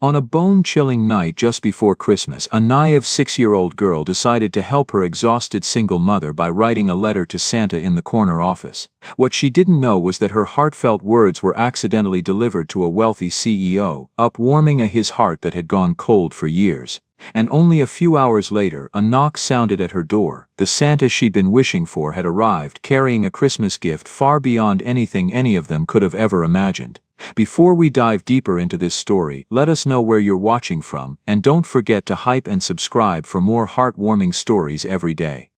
On a bone-chilling night just before Christmas, a naive 6-year-old girl decided to help her exhausted single mother by writing a letter to Santa in the corner office. What she didn't know was that her heartfelt words were accidentally delivered to a wealthy CEO, upwarming his heart that had gone cold for years. And only a few hours later, a knock sounded at her door. The Santa she'd been wishing for had arrived, carrying a Christmas gift far beyond anything any of them could have ever imagined. Before we dive deeper into this story, let us know where you're watching from, and don't forget to hype and subscribe for more heartwarming stories every day.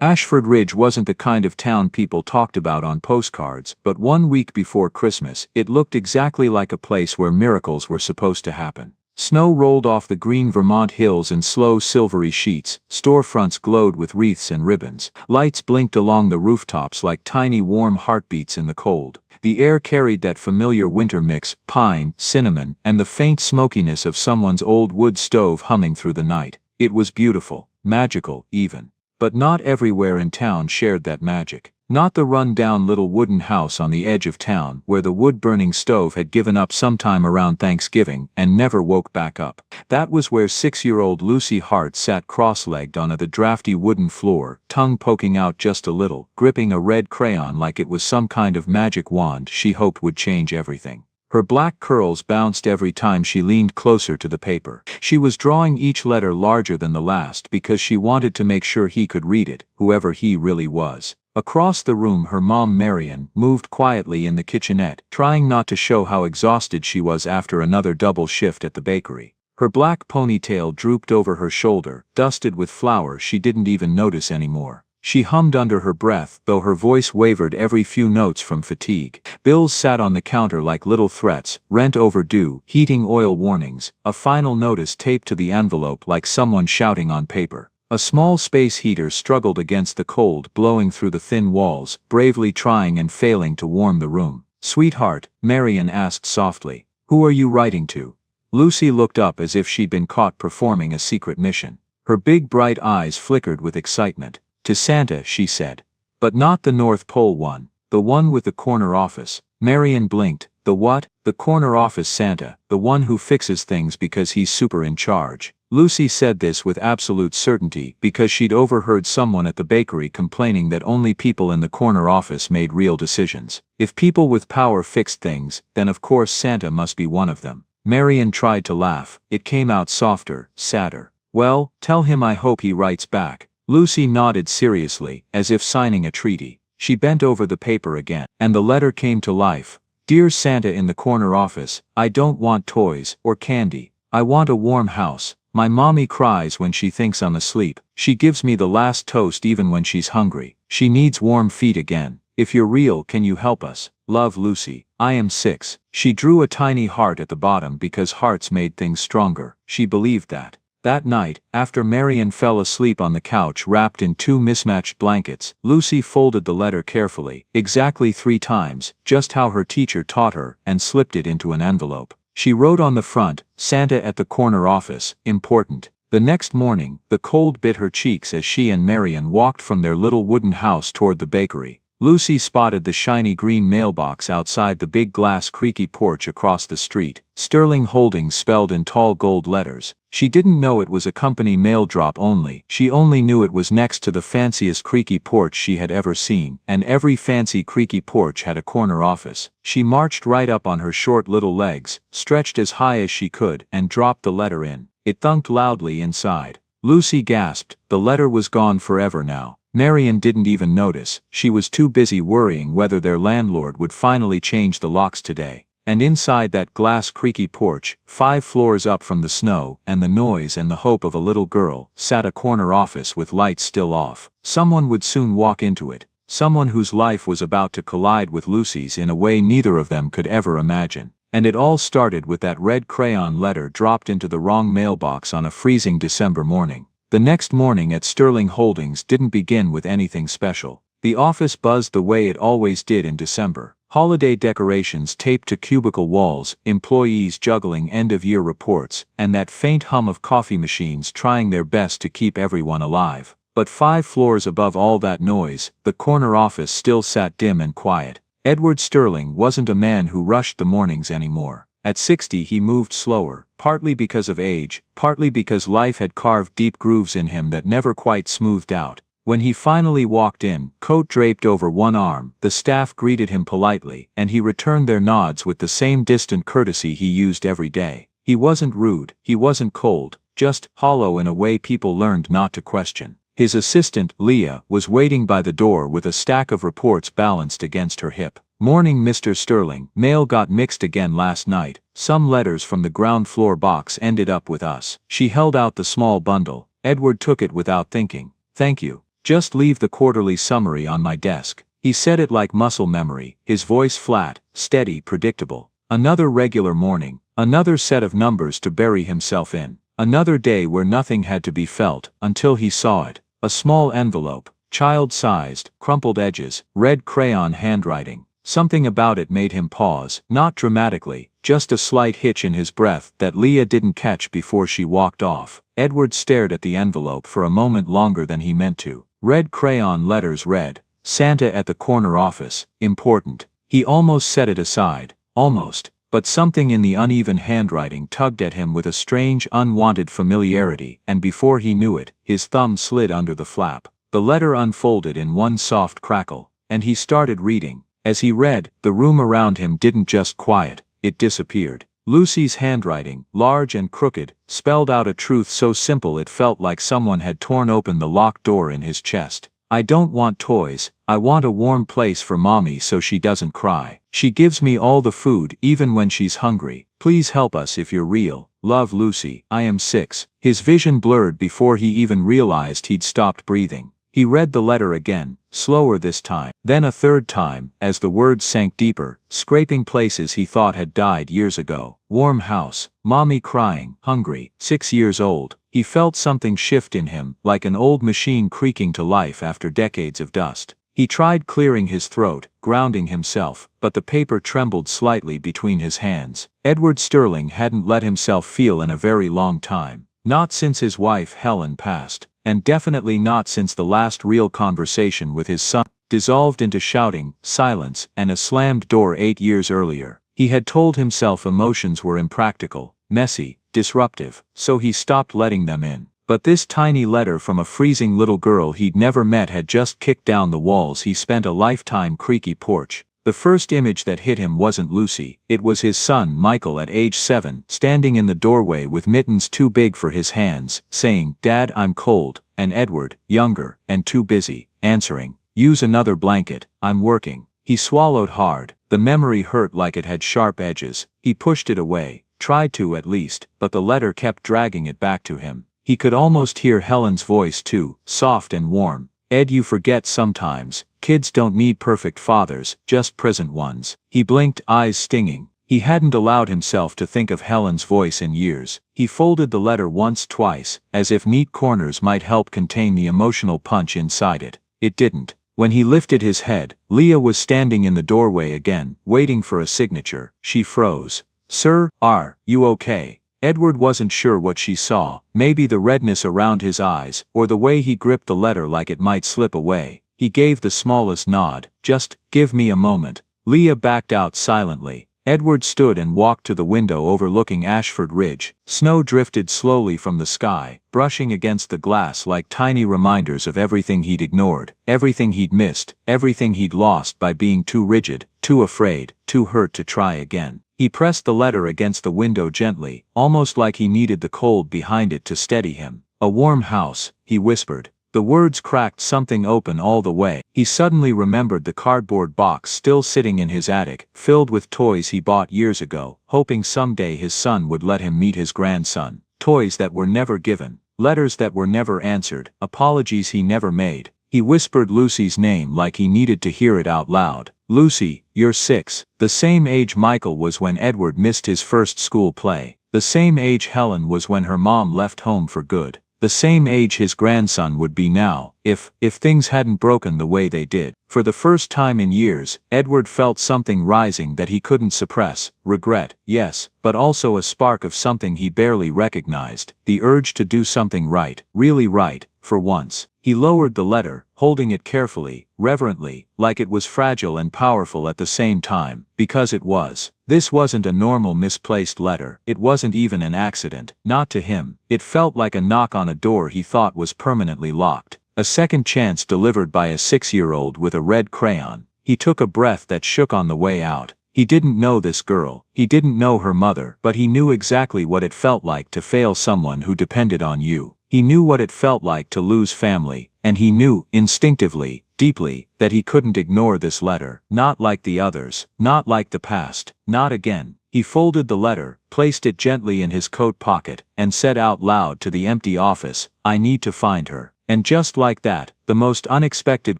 Ashford Ridge wasn't the kind of town people talked about on postcards, but 1 week before Christmas, it looked exactly like a place where miracles were supposed to happen. Snow rolled off the green Vermont hills in slow silvery sheets, storefronts glowed with wreaths and ribbons, lights blinked along the rooftops like tiny warm heartbeats in the cold. The air carried that familiar winter mix, pine, cinnamon, and the faint smokiness of someone's old wood stove humming through the night. It was beautiful, magical, even. But not everywhere in town shared that magic. Not the run-down little wooden house on the edge of town where the wood-burning stove had given up sometime around Thanksgiving and never woke back up. That was where 6-year-old Lucy Hart sat cross-legged on the drafty wooden floor, tongue poking out just a little, gripping a red crayon like it was some kind of magic wand she hoped would change everything. Her black curls bounced every time she leaned closer to the paper. She was drawing each letter larger than the last because she wanted to make sure he could read it, whoever he really was. Across the room, her mom Marion moved quietly in the kitchenette, trying not to show how exhausted she was after another double shift at the bakery. Her black ponytail drooped over her shoulder, dusted with flour she didn't even notice anymore. She hummed under her breath, though her voice wavered every few notes from fatigue. Bills sat on the counter like little threats: rent overdue, heating oil warnings, a final notice taped to the envelope like someone shouting on paper. A small space heater struggled against the cold, blowing through the thin walls, bravely trying and failing to warm the room. "Sweetheart," Marion asked softly, "who are you writing to?" Lucy looked up as if she'd been caught performing a secret mission. Her big bright eyes flickered with excitement. "To Santa," she said. "But not the North Pole one, the one with the corner office." Marion blinked. "The what?" "The corner office Santa, the one who fixes things because he's super in charge." Lucy said this with absolute certainty because she'd overheard someone at the bakery complaining that only people in the corner office made real decisions. If people with power fixed things, then of course Santa must be one of them. Marion tried to laugh. It came out softer, sadder. "Well, tell him I hope he writes back." Lucy nodded seriously, as if signing a treaty. She bent over the paper again, and the letter came to life. "Dear Santa in the corner office, I don't want toys or candy. I want a warm house. My mommy cries when she thinks I'm asleep. She gives me the last toast even when she's hungry. She needs warm feet again. If you're real, can you help us? Love, Lucy. I am 6. She drew a tiny heart at the bottom because hearts made things stronger. She believed that. That night, after Marion fell asleep on the couch wrapped in 2 mismatched blankets, Lucy folded the letter carefully, exactly 3 times, just how her teacher taught her, and slipped it into an envelope. She wrote on the front, "Santa at the corner office, important." The next morning, the cold bit her cheeks as she and Marion walked from their little wooden house toward the bakery. Lucy spotted the shiny green mailbox outside the big glass creaky porch across the street, Sterling Holdings spelled in tall gold letters. She didn't know it was a company mail drop only. She only knew it was next to the fanciest creaky porch she had ever seen, and every fancy creaky porch had a corner office. She marched right up on her short little legs, stretched as high as she could, and dropped the letter in. It thunked loudly inside. Lucy gasped. The letter was gone forever now. Marion didn't even notice. She was too busy worrying whether their landlord would finally change the locks today. And inside that glass creaky porch, 5 floors up from the snow and the noise and the hope of a little girl, sat a corner office with lights still off. Someone would soon walk into it. Someone whose life was about to collide with Lucy's in a way neither of them could ever imagine. And it all started with that red crayon letter dropped into the wrong mailbox on a freezing December morning. The next morning at Sterling Holdings didn't begin with anything special. The office buzzed the way it always did in December. Holiday decorations taped to cubicle walls, employees juggling end-of-year reports, and that faint hum of coffee machines trying their best to keep everyone alive. But 5 floors above all that noise, the corner office still sat dim and quiet. Edward Sterling wasn't a man who rushed the mornings anymore. At 60 he moved slower, partly because of age, partly because life had carved deep grooves in him that never quite smoothed out. When he finally walked in, coat draped over one arm, the staff greeted him politely, and he returned their nods with the same distant courtesy he used every day. He wasn't rude, he wasn't cold, just hollow in a way people learned not to question. His assistant, Leah, was waiting by the door with a stack of reports balanced against her hip. "Morning, Mr. Sterling. Mail got mixed again last night. Some letters from the ground floor box ended up with us." She held out the small bundle. Edward took it without thinking. "Thank you. Just leave the quarterly summary on my desk." He said it like muscle memory, his voice flat, steady, predictable. Another regular morning, another set of numbers to bury himself in. Another day where nothing had to be felt, until he saw it. A small envelope, child-sized, crumpled edges, red crayon handwriting. Something about it made him pause, not dramatically, just a slight hitch in his breath that Leah didn't catch before she walked off. Edward stared at the envelope for a moment longer than he meant to. Red crayon letters read, "Santa at the corner office, important." He almost set it aside, almost, but something in the uneven handwriting tugged at him with a strange unwanted familiarity, and before he knew it, his thumb slid under the flap. The letter unfolded in one soft crackle, and he started reading. As he read, the room around him didn't just quiet, it disappeared. Lucy's handwriting, large and crooked, spelled out a truth so simple it felt like someone had torn open the locked door in his chest. "I don't want toys, I want a warm place for mommy so she doesn't cry. She gives me all the food even when she's hungry. Please help us if you're real. Love, Lucy. I am 6. His vision blurred before he even realized he'd stopped breathing. He read the letter again, slower this time, then a third time, as the words sank deeper, scraping places he thought had died years ago. Warm house, mommy crying, hungry, 6 years old. He felt something shift in him, like an old machine creaking to life after decades of dust. He tried clearing his throat, grounding himself, but the paper trembled slightly between his hands. Edward Sterling hadn't let himself feel in a very long time. Not since his wife Helen passed. And definitely not since the last real conversation with his son, dissolved into shouting, silence, and a slammed door 8 years earlier. He had told himself emotions were impractical, messy, disruptive, so he stopped letting them in. But this tiny letter from a freezing little girl he'd never met had just kicked down the walls he spent a lifetime creaky porch. The first image that hit him wasn't Lucy, it was his son Michael at age 7, standing in the doorway with mittens too big for his hands, saying, "Dad, I'm cold," and Edward, younger, and too busy, answering, "Use another blanket, I'm working." He swallowed hard, the memory hurt like it had sharp edges. He pushed it away, tried to at least, but the letter kept dragging it back to him. He could almost hear Helen's voice too, soft and warm. "Ed, you forget sometimes. Kids don't need perfect fathers, just present ones." He blinked, eyes stinging. He hadn't allowed himself to think of Helen's voice in years. He folded the letter once, twice, as if neat corners might help contain the emotional punch inside it. It didn't. When he lifted his head, Leah was standing in the doorway again, waiting for a signature. She froze. "Sir, are you okay?" Edward wasn't sure what she saw, maybe the redness around his eyes, or the way he gripped the letter like it might slip away. He gave the smallest nod. "Just give me a moment." Leah backed out silently. Edward stood and walked to the window overlooking Ashford Ridge. Snow drifted slowly from the sky, brushing against the glass like tiny reminders of everything he'd ignored, everything he'd missed, everything he'd lost by being too rigid, too afraid, too hurt to try again. He pressed the letter against the window gently, almost like he needed the cold behind it to steady him. "A warm house," he whispered. The words cracked something open all the way. He suddenly remembered the cardboard box still sitting in his attic, filled with toys he bought years ago, hoping someday his son would let him meet his grandson. Toys that were never given, letters that were never answered, apologies he never made. He whispered Lucy's name like he needed to hear it out loud. "Lucy, you're 6. The same age Michael was when Edward missed his first school play. The same age Helen was when her mom left home for good. The same age his grandson would be now, if things hadn't broken the way they did. For the first time in years, Edward felt something rising that he couldn't suppress. Regret, yes, but also a spark of something he barely recognized, the urge to do something right, really right, for once. He lowered the letter, holding it carefully, reverently, like it was fragile and powerful at the same time, because it was. This wasn't a normal misplaced letter, it wasn't even an accident, not to him. It felt like a knock on a door he thought was permanently locked. A second chance delivered by a 6-year-old with a red crayon. He took a breath that shook on the way out. He didn't know this girl, he didn't know her mother, but he knew exactly what it felt like to fail someone who depended on you. He knew what it felt like to lose family, and he knew, instinctively, deeply, that he couldn't ignore this letter. Not like the others, not like the past, not again. He folded the letter, placed it gently in his coat pocket, and said out loud to the empty office, "I need to find her." And just like that, the most unexpected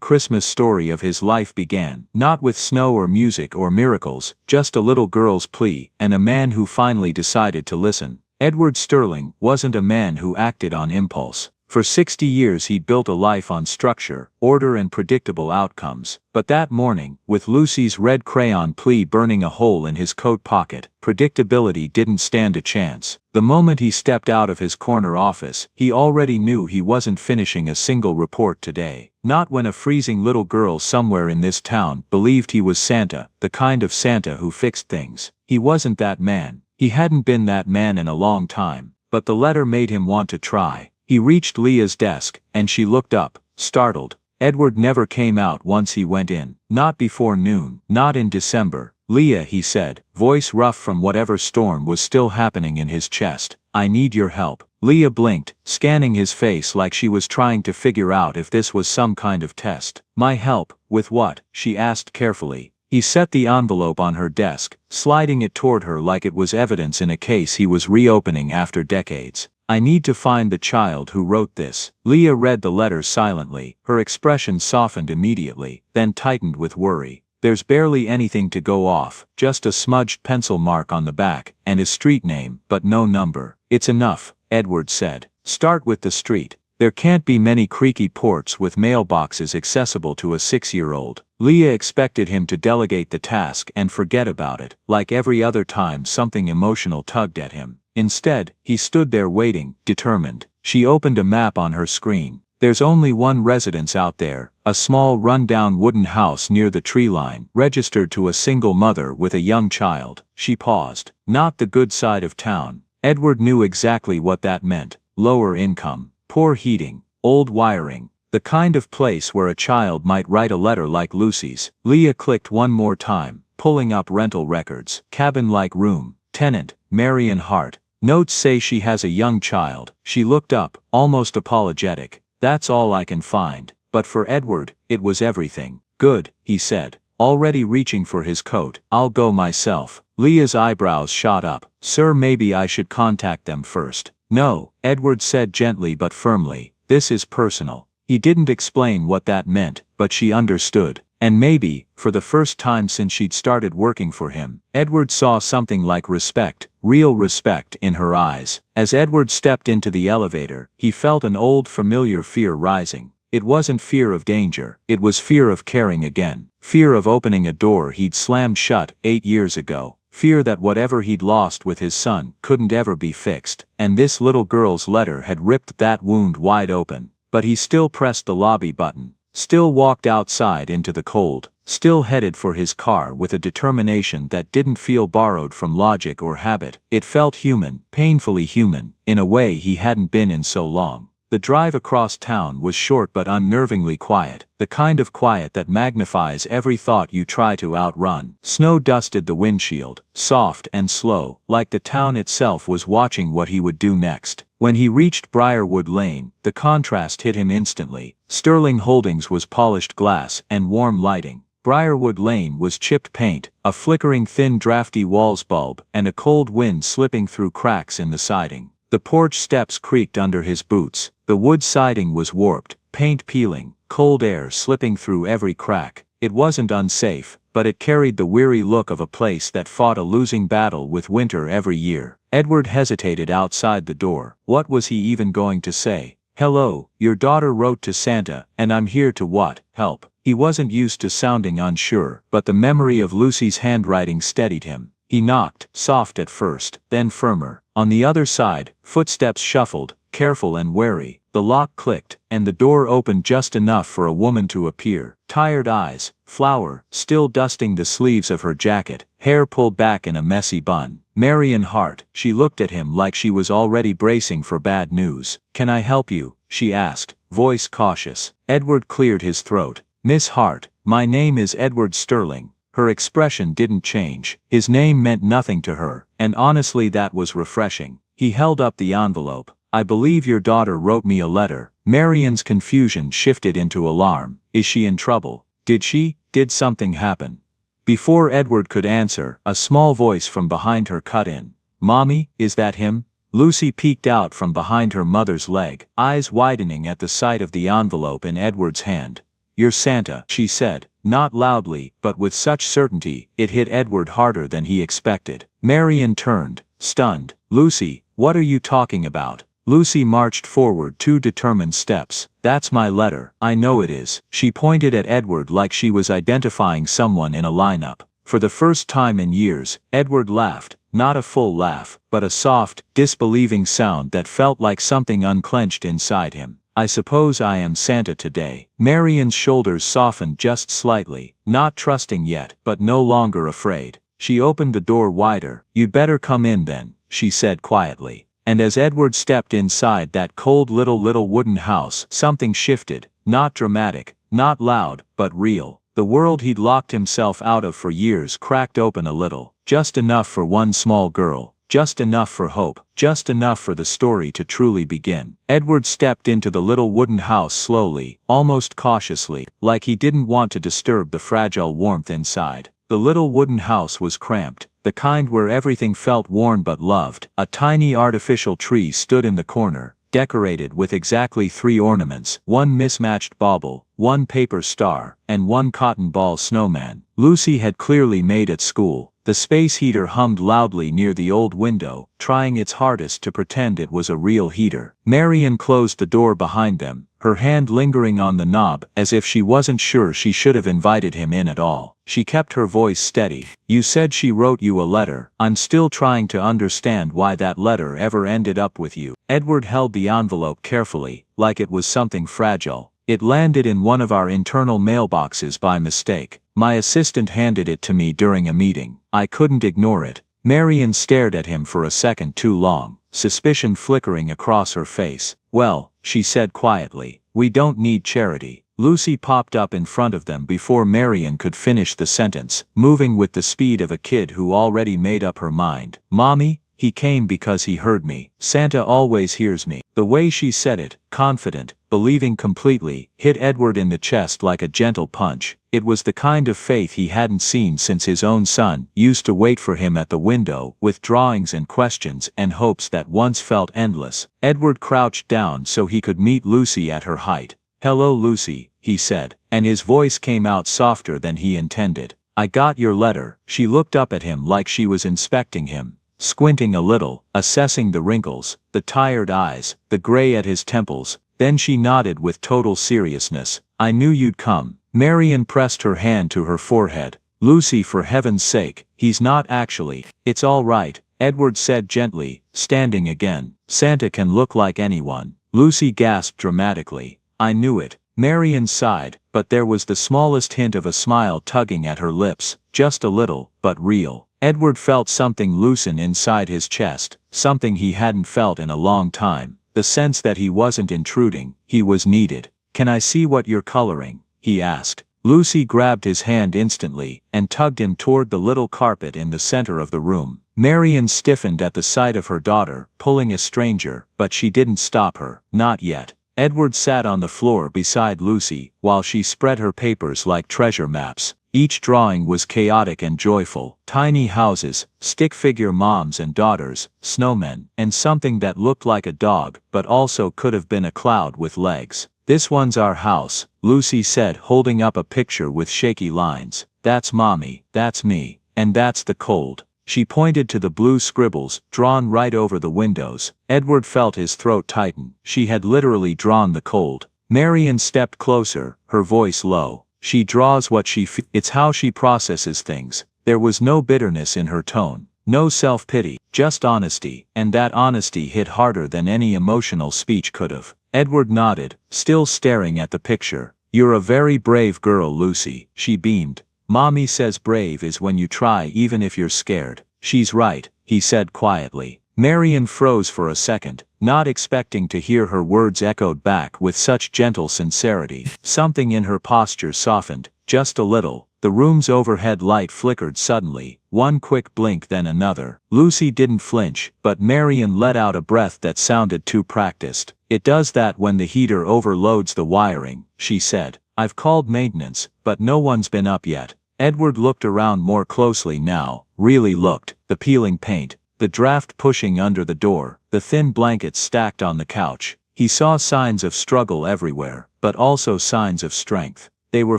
Christmas story of his life began. Not with snow or music or miracles, just a little girl's plea, and a man who finally decided to listen. Edward Sterling wasn't a man who acted on impulse. For 60 years he'd built a life on structure, order and predictable outcomes. But that morning, with Lucy's red crayon plea burning a hole in his coat pocket, predictability didn't stand a chance. The moment he stepped out of his corner office, he already knew he wasn't finishing a single report today. Not when a freezing little girl somewhere in this town believed he was Santa, the kind of Santa who fixed things. He wasn't that man. He hadn't been that man in a long time. But the letter made him want to try. He reached Leah's desk, and she looked up, startled. Edward never came out once he went in. Not before noon, not in December. "Leah," he said, voice rough from whatever storm was still happening in his chest. "I need your help." Leah blinked, scanning his face like she was trying to figure out if this was some kind of test. "My help? With what?" she asked carefully. He set the envelope on her desk, sliding it toward her like it was evidence in a case he was reopening after decades. "I need to find the child who wrote this." Leah read the letter silently, her expression softened immediately, then tightened with worry. "There's barely anything to go off, just a smudged pencil mark on the back, and his street name, but no number." "It's enough," Edward said. "Start with the street. There can't be many creaky ports with mailboxes accessible to a 6-year-old. Leah expected him to delegate the task and forget about it, like every other time something emotional tugged at him. Instead, he stood there waiting, determined. She opened a map on her screen. "There's only one residence out there, a small run-down wooden house near the tree line, registered to a single mother with a young child." She paused. Not the good side of town. Edward knew exactly what that meant. Lower income, poor heating, old wiring. The kind of place where a child might write a letter like Lucy's. Leah clicked one more time, pulling up rental records. Cabin-like room, tenant, Marion Hart. Notes say she has a young child. She looked up, almost apologetic. "That's all I can find." But for Edward, it was everything. "Good," he said, already reaching for his coat. "I'll go myself." Leah's eyebrows shot up. "Sir, maybe I should contact them first." "No," Edward said gently but firmly. "This is personal." He didn't explain what that meant, but she understood. And maybe, for the first time since she'd started working for him, Edward saw something like respect, real respect in her eyes. As Edward stepped into the elevator, he felt an old familiar fear rising. It wasn't fear of danger, it was fear of caring again. Fear of opening a door he'd slammed shut 8 years ago. Fear that whatever he'd lost with his son couldn't ever be fixed. And this little girl's letter had ripped that wound wide open. But he still pressed the lobby button. Still walked outside into the cold, still headed for his car with a determination that didn't feel borrowed from logic or habit. It felt human, painfully human, in a way he hadn't been in so long. The drive across town was short but unnervingly quiet, the kind of quiet that magnifies every thought you try to outrun. Snow dusted the windshield, soft and slow, like the town itself was watching what he would do next. When he reached Briarwood Lane, the contrast hit him instantly. Sterling Holdings was polished glass and warm lighting. Briarwood Lane was chipped paint, a flickering thin drafty walls bulb, and a cold wind slipping through cracks in the siding. The porch steps creaked under his boots. The wood siding was warped, paint peeling, cold air slipping through every crack. It wasn't unsafe, but it carried the weary look of a place that fought a losing battle with winter every year. Edward hesitated outside the door. What was he even going to say? Hello, your daughter wrote to Santa, and I'm here to what? Help. He wasn't used to sounding unsure, but the memory of Lucy's handwriting steadied him. He knocked, soft at first, then firmer. On the other side, footsteps shuffled, careful and wary. The lock clicked, and the door opened just enough for a woman to appear. Tired eyes, flour, still dusting the sleeves of her jacket, hair pulled back in a messy bun. Marion Hart. She looked at him like she was already bracing for bad news. Can I help you? She asked, voice cautious. Edward cleared his throat. Miss Hart, my name is Edward Sterling. Her expression didn't change. His name meant nothing to her, and honestly that was refreshing. He held up the envelope. I believe your daughter wrote me a letter. Marion's confusion shifted into alarm. Is she in trouble? Did something happen? Before Edward could answer, a small voice from behind her cut in. Mommy, is that him? Lucy peeked out from behind her mother's leg, eyes widening at the sight of the envelope in Edward's hand. You're Santa, she said, not loudly, but with such certainty, it hit Edward harder than he expected. Marion turned, stunned. Lucy, what are you talking about? Lucy marched forward 2 determined steps. That's my letter. I know it is. She pointed at Edward like she was identifying someone in a lineup. For the first time in years, Edward laughed, not a full laugh, but a soft, disbelieving sound that felt like something unclenched inside him. I suppose I am Santa today. Marion's shoulders softened just slightly, not trusting yet, but no longer afraid. She opened the door wider. You'd better come in then, she said quietly. And as Edward stepped inside that cold little wooden house, something shifted, not dramatic, not loud, but real. The world he'd locked himself out of for years cracked open a little, just enough for one small girl, just enough for hope, just enough for the story to truly begin. Edward stepped into the little wooden house slowly, almost cautiously, like he didn't want to disturb the fragile warmth inside. The little wooden house was cramped, the kind where everything felt worn but loved. A tiny artificial tree stood in the corner, decorated with exactly 3 ornaments, 1 mismatched bauble, 1 paper star, and 1 cotton ball snowman. Lucy had clearly made at school. The space heater hummed loudly near the old window, trying its hardest to pretend it was a real heater. Marion closed the door behind them, her hand lingering on the knob as if she wasn't sure she should have invited him in at all. She kept her voice steady. You said she wrote you a letter. I'm still trying to understand why that letter ever ended up with you. Edward held the envelope carefully, like it was something fragile. It landed in one of our internal mailboxes by mistake. My assistant handed it to me during a meeting. I couldn't ignore it. Marion stared at him for a second too long, suspicion flickering across her face. Well, she said quietly, we don't need charity. Lucy popped up in front of them before Marion could finish the sentence, moving with the speed of a kid who already made up her mind. Mommy, he came because he heard me. Santa always hears me. The way she said it, confident, believing completely, hit Edward in the chest like a gentle punch. It was the kind of faith he hadn't seen since his own son used to wait for him at the window with drawings and questions and hopes that once felt endless. Edward crouched down so he could meet Lucy at her height. Hello Lucy, he said, and his voice came out softer than he intended. I got your letter. She looked up at him like she was inspecting him, squinting a little, assessing the wrinkles, the tired eyes, the gray at his temples. Then she nodded with total seriousness. I knew you'd come. Marion pressed her hand to her forehead. Lucy, for heaven's sake, he's not actually. It's all right, Edward said gently, standing again. Santa can look like anyone. Lucy gasped dramatically. I knew it. Marion sighed, but there was the smallest hint of a smile tugging at her lips, just a little, but real. Edward felt something loosen inside his chest, something he hadn't felt in a long time. The sense that he wasn't intruding, he was needed. Can I see what you're coloring? He asked. Lucy grabbed his hand instantly and tugged him toward the little carpet in the center of the room. Marion stiffened at the sight of her daughter pulling a stranger, but she didn't stop her. Not yet. Edward sat on the floor beside Lucy while she spread her papers like treasure maps. Each drawing was chaotic and joyful. Tiny houses, stick figure moms and daughters, snowmen, and something that looked like a dog but also could have been a cloud with legs. This one's our house, Lucy said, holding up a picture with shaky lines. That's Mommy, that's me, and that's the cold. She pointed to the blue scribbles, drawn right over the windows. Edward felt his throat tighten. She had literally drawn the cold. Marian stepped closer, her voice low. She draws what she feels. It's how she processes things. There was no bitterness in her tone. No self-pity, just honesty, and that honesty hit harder than any emotional speech could have. Edward nodded, still staring at the picture. You're a very brave girl, Lucy, she beamed. Mommy says brave is when you try even if you're scared. She's right, he said quietly. Marian froze for a second, not expecting to hear her words echoed back with such gentle sincerity. Something in her posture softened, just a little. The room's overhead light flickered suddenly, one quick blink then another. Lucy didn't flinch, but Marian let out a breath that sounded too practiced. It does that when the heater overloads the wiring, she said. I've called maintenance, but no one's been up yet. Edward looked around more closely now, really looked. The peeling paint, the draft pushing under the door, the thin blankets stacked on the couch. He saw signs of struggle everywhere, but also signs of strength. They were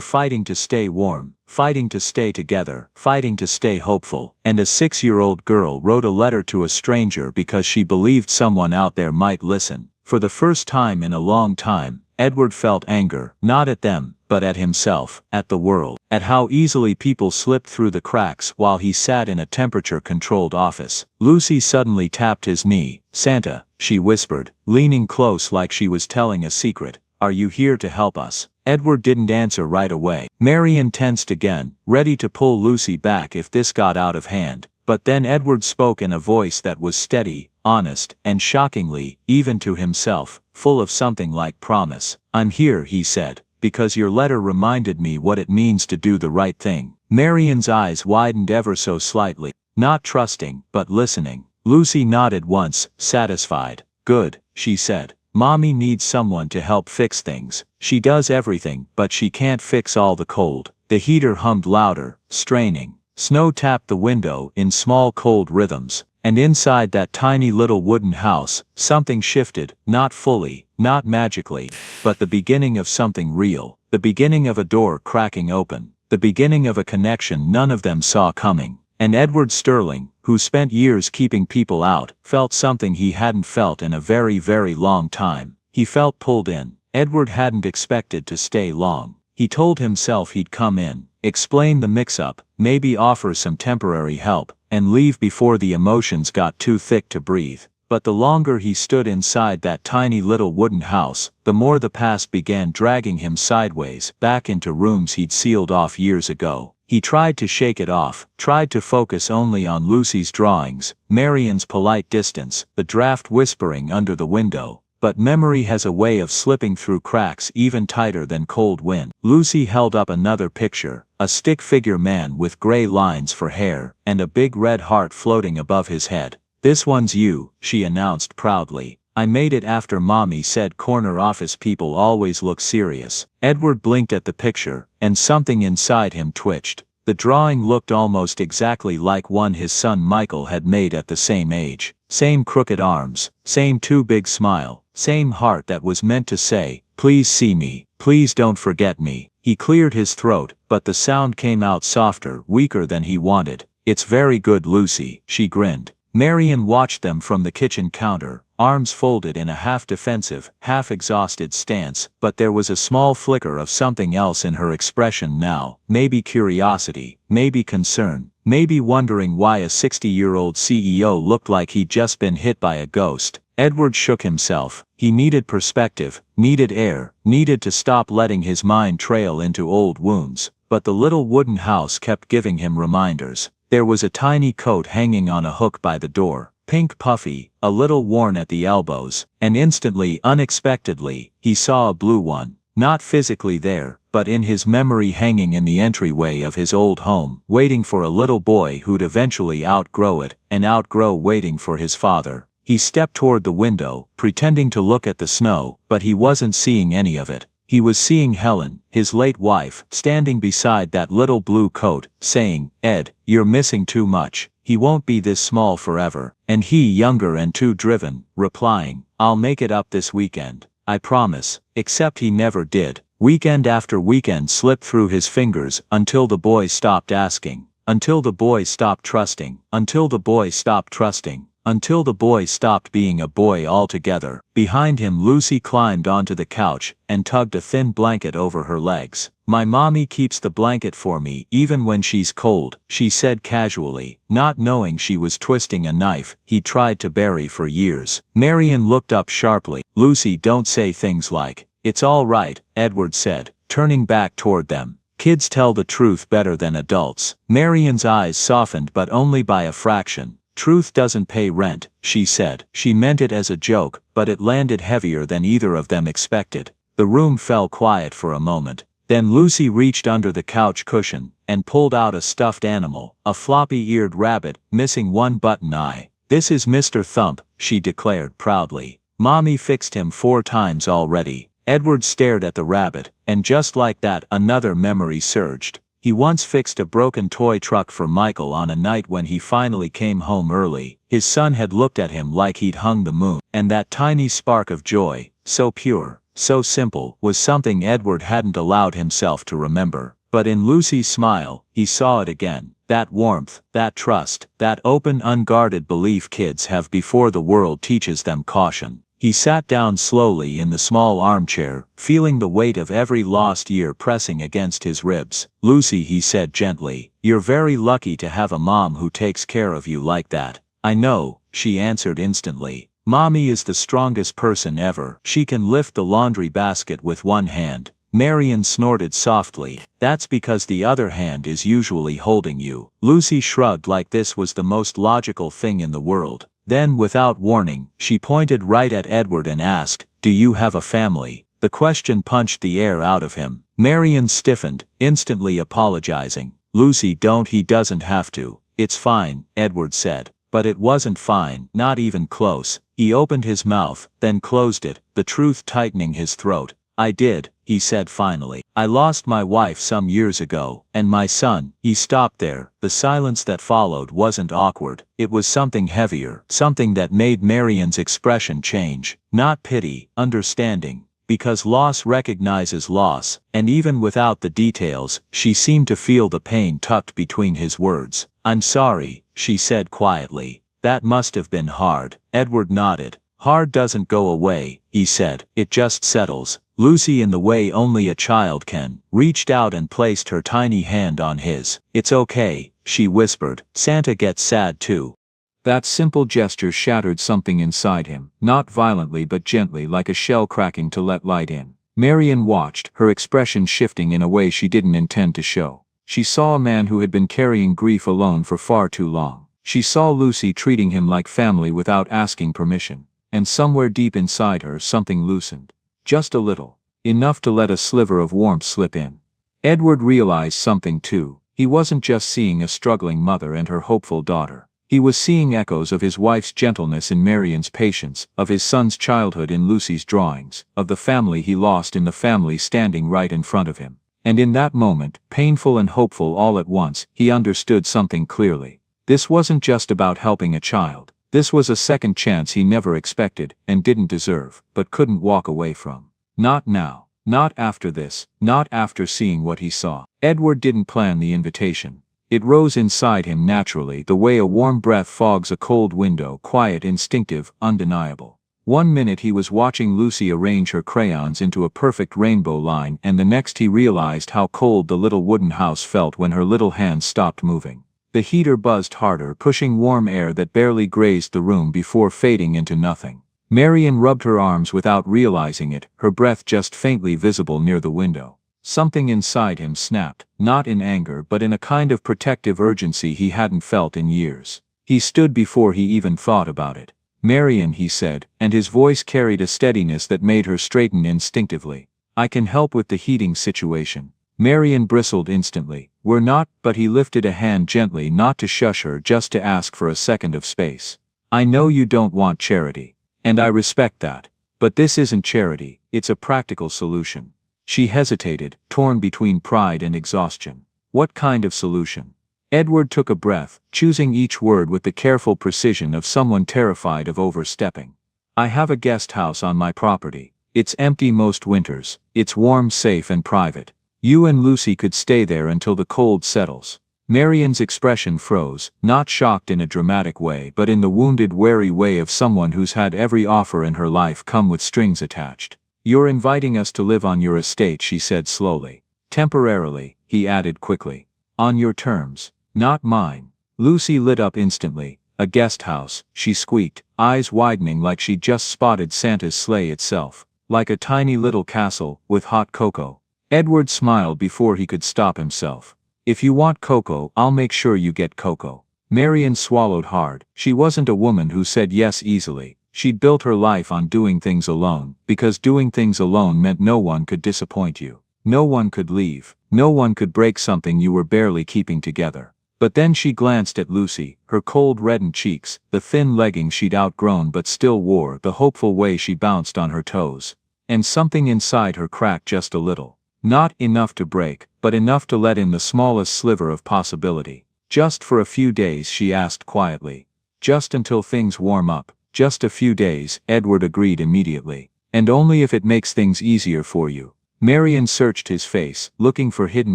fighting to stay warm, fighting to stay together, fighting to stay hopeful. And a 6-year-old girl wrote a letter to a stranger because she believed someone out there might listen. For the first time in a long time, Edward felt anger, not at them, but at himself, at the world, at how easily people slipped through the cracks while he sat in a temperature-controlled office. Lucy suddenly tapped his knee. Santa, she whispered, leaning close like she was telling a secret. Are you here to help us? Edward didn't answer right away. Marian tensed again, ready to pull Lucy back if this got out of hand. But then Edward spoke in a voice that was steady, honest, and shockingly, even to himself, full of something like promise. I'm here, he said, because your letter reminded me what it means to do the right thing. Marian's eyes widened ever so slightly, not trusting, but listening. Lucy nodded once, satisfied. Good, she said. Mommy needs someone to help fix things. She does everything, but she can't fix all the cold. The heater hummed louder, straining. Snow tapped the window in small cold rhythms. And inside that tiny little wooden house, something shifted, not fully, not magically, but the beginning of something real. The beginning of a door cracking open. The beginning of a connection none of them saw coming. And Edward Sterling, who spent years keeping people out, felt something he hadn't felt in a very, very long time. He felt pulled in. Edward hadn't expected to stay long. He told himself he'd come in, explain the mix-up, maybe offer some temporary help, and leave before the emotions got too thick to breathe. But the longer he stood inside that tiny little wooden house, the more the past began dragging him sideways, back into rooms he'd sealed off years ago. He tried to shake it off, tried to focus only on Lucy's drawings, Marian's polite distance, the draft whispering under the window. But memory has a way of slipping through cracks even tighter than cold wind. Lucy held up another picture, a stick-figure man with gray lines for hair, and a big red heart floating above his head. This one's you, she announced proudly. I made it after Mommy said corner office people always look serious. Edward blinked at the picture, and something inside him twitched. The drawing looked almost exactly like one his son Michael had made at the same age. Same crooked arms, same too big smile, same heart that was meant to say, please see me, please don't forget me. He cleared his throat, but the sound came out softer, weaker than he wanted. It's very good, Lucy, she grinned. Marian watched them from the kitchen counter, arms folded in a half-defensive, half-exhausted stance, but there was a small flicker of something else in her expression now, maybe curiosity, maybe concern, maybe wondering why a 60-year-old CEO looked like he'd just been hit by a ghost. Edward shook himself. He needed perspective, needed air, needed to stop letting his mind trail into old wounds, but the little wooden house kept giving him reminders. There was a tiny coat hanging on a hook by the door, pink puffy, a little worn at the elbows, and instantly, unexpectedly, he saw a blue one, not physically there, but in his memory hanging in the entryway of his old home, waiting for a little boy who'd eventually outgrow it, and outgrow waiting for his father. He stepped toward the window, pretending to look at the snow, but he wasn't seeing any of it. He was seeing Helen, his late wife, standing beside that little blue coat, saying, Ed, you're missing too much. He won't be this small forever. And he, younger and too driven, replying, I'll make it up this weekend. I promise. Except he never did. Weekend after weekend slipped through his fingers until the boy stopped asking. Until the boy stopped trusting. Until the boy stopped trusting. Until the boy stopped being a boy altogether. Behind him, Lucy climbed onto the couch and tugged a thin blanket over her legs. My mommy keeps the blanket for me even when she's cold, she said casually, not knowing she was twisting a knife he tried to bury for years. Marian looked up sharply. Lucy, don't say things like, "It's all right," Edward said, turning back toward them. Kids tell the truth better than adults. Marian's eyes softened, but only by a fraction. Truth doesn't pay rent, she said. She meant it as a joke, but it landed heavier than either of them expected. The room fell quiet for a moment. Then Lucy reached under the couch cushion and pulled out a stuffed animal, a floppy-eared rabbit, missing one button eye. "This is Mr. Thump," she declared proudly. "Mommy fixed him 4 times already." Edward stared at the rabbit, and just like that, another memory surged. He once fixed a broken toy truck for Michael on a night when he finally came home early. His son had looked at him like he'd hung the moon, and that tiny spark of joy, so pure, so simple, was something Edward hadn't allowed himself to remember. But in Lucy's smile, he saw it again. That warmth, that trust, that open, unguarded belief kids have before the world teaches them caution. He sat down slowly in the small armchair, feeling the weight of every lost year pressing against his ribs. "Lucy," he said gently, "you're very lucky to have a mom who takes care of you like that." "I know," she answered instantly. "Mommy is the strongest person ever. She can lift the laundry basket with one hand." Marian snorted softly. "That's because the other hand is usually holding you." Lucy shrugged like this was the most logical thing in the world. Then, without warning, she pointed right at Edward and asked, "Do you have a family?" The question punched the air out of him. Marian stiffened, instantly apologizing. "Lucy, don't. He doesn't have to. It's fine," Edward said. But it wasn't fine, not even close. He opened his mouth, then closed it, the truth tightening his throat. "I did," he said finally. "I lost my wife some years ago, and my son." He stopped there. The silence that followed wasn't awkward. It was something heavier, something that made Marian's expression change. Not pity, understanding. Because loss recognizes loss, and even without the details, she seemed to feel the pain tucked between his words. "I'm sorry," she said quietly. "That must have been hard." Edward nodded. "Hard doesn't go away," he said. "It just settles." Lucy, in the way only a child can, reached out and placed her tiny hand on his. "It's okay," she whispered. "Santa gets sad too." That simple gesture shattered something inside him, not violently but gently, like a shell cracking to let light in. Marian watched, her expression shifting in a way she didn't intend to show. She saw a man who had been carrying grief alone for far too long. She saw Lucy treating him like family without asking permission. And somewhere deep inside her something loosened. Just a little. Enough to let a sliver of warmth slip in. Edward realized something too. He wasn't just seeing a struggling mother and her hopeful daughter. He was seeing echoes of his wife's gentleness in Marian's patience, of his son's childhood in Lucy's drawings, of the family he lost in the family standing right in front of him. And in that moment, painful and hopeful all at once, he understood something clearly. This wasn't just about helping a child. This was a second chance he never expected, and didn't deserve, but couldn't walk away from. Not now. Not after this. Not after seeing what he saw. Edward didn't plan the invitation. It rose inside him naturally, the way a warm breath fogs a cold window, quiet, instinctive, undeniable. One minute he was watching Lucy arrange her crayons into a perfect rainbow line, and the next he realized how cold the little wooden house felt when her little hands stopped moving. The heater buzzed harder, pushing warm air that barely grazed the room before fading into nothing. Marian rubbed her arms without realizing it, her breath just faintly visible near the window. Something inside him snapped, not in anger but in a kind of protective urgency he hadn't felt in years. He stood before he even thought about it. "Marian," he said, and his voice carried a steadiness that made her straighten instinctively. "I can help with the heating situation." Marian bristled instantly. "We're not," but he lifted a hand gently, not to shush her, just to ask for a second of space. "I know you don't want charity. And I respect that. But this isn't charity, it's a practical solution." She hesitated, torn between pride and exhaustion. "What kind of solution?" Edward took a breath, choosing each word with the careful precision of someone terrified of overstepping. "I have a guest house on my property. It's empty most winters. It's warm, safe and private. You and Lucy could stay there until the cold settles. Marian's expression froze, not shocked in a dramatic way but in the wounded, wary way of someone who's had every offer in her life come with strings attached. "You're inviting us to live on your estate," she said slowly. "Temporarily," he added quickly. "On your terms. Not mine." Lucy lit up instantly. "A guest house," she squeaked, eyes widening like she'd just spotted Santa's sleigh itself. "Like a tiny little castle, with hot cocoa." Edward smiled before he could stop himself. "If you want cocoa, I'll make sure you get cocoa." Marian swallowed hard. She wasn't a woman who said yes easily. She'd built her life on doing things alone, because doing things alone meant no one could disappoint you. No one could leave. No one could break something you were barely keeping together. But then she glanced at Lucy, her cold reddened cheeks, the thin leggings she'd outgrown but still wore, the hopeful way she bounced on her toes. And something inside her cracked just a little. Not enough to break, but enough to let in the smallest sliver of possibility. "Just for a few days," she asked quietly. "Just until things warm up." "Just a few days," Edward agreed immediately. "And only if it makes things easier for you." Marian searched his face, looking for hidden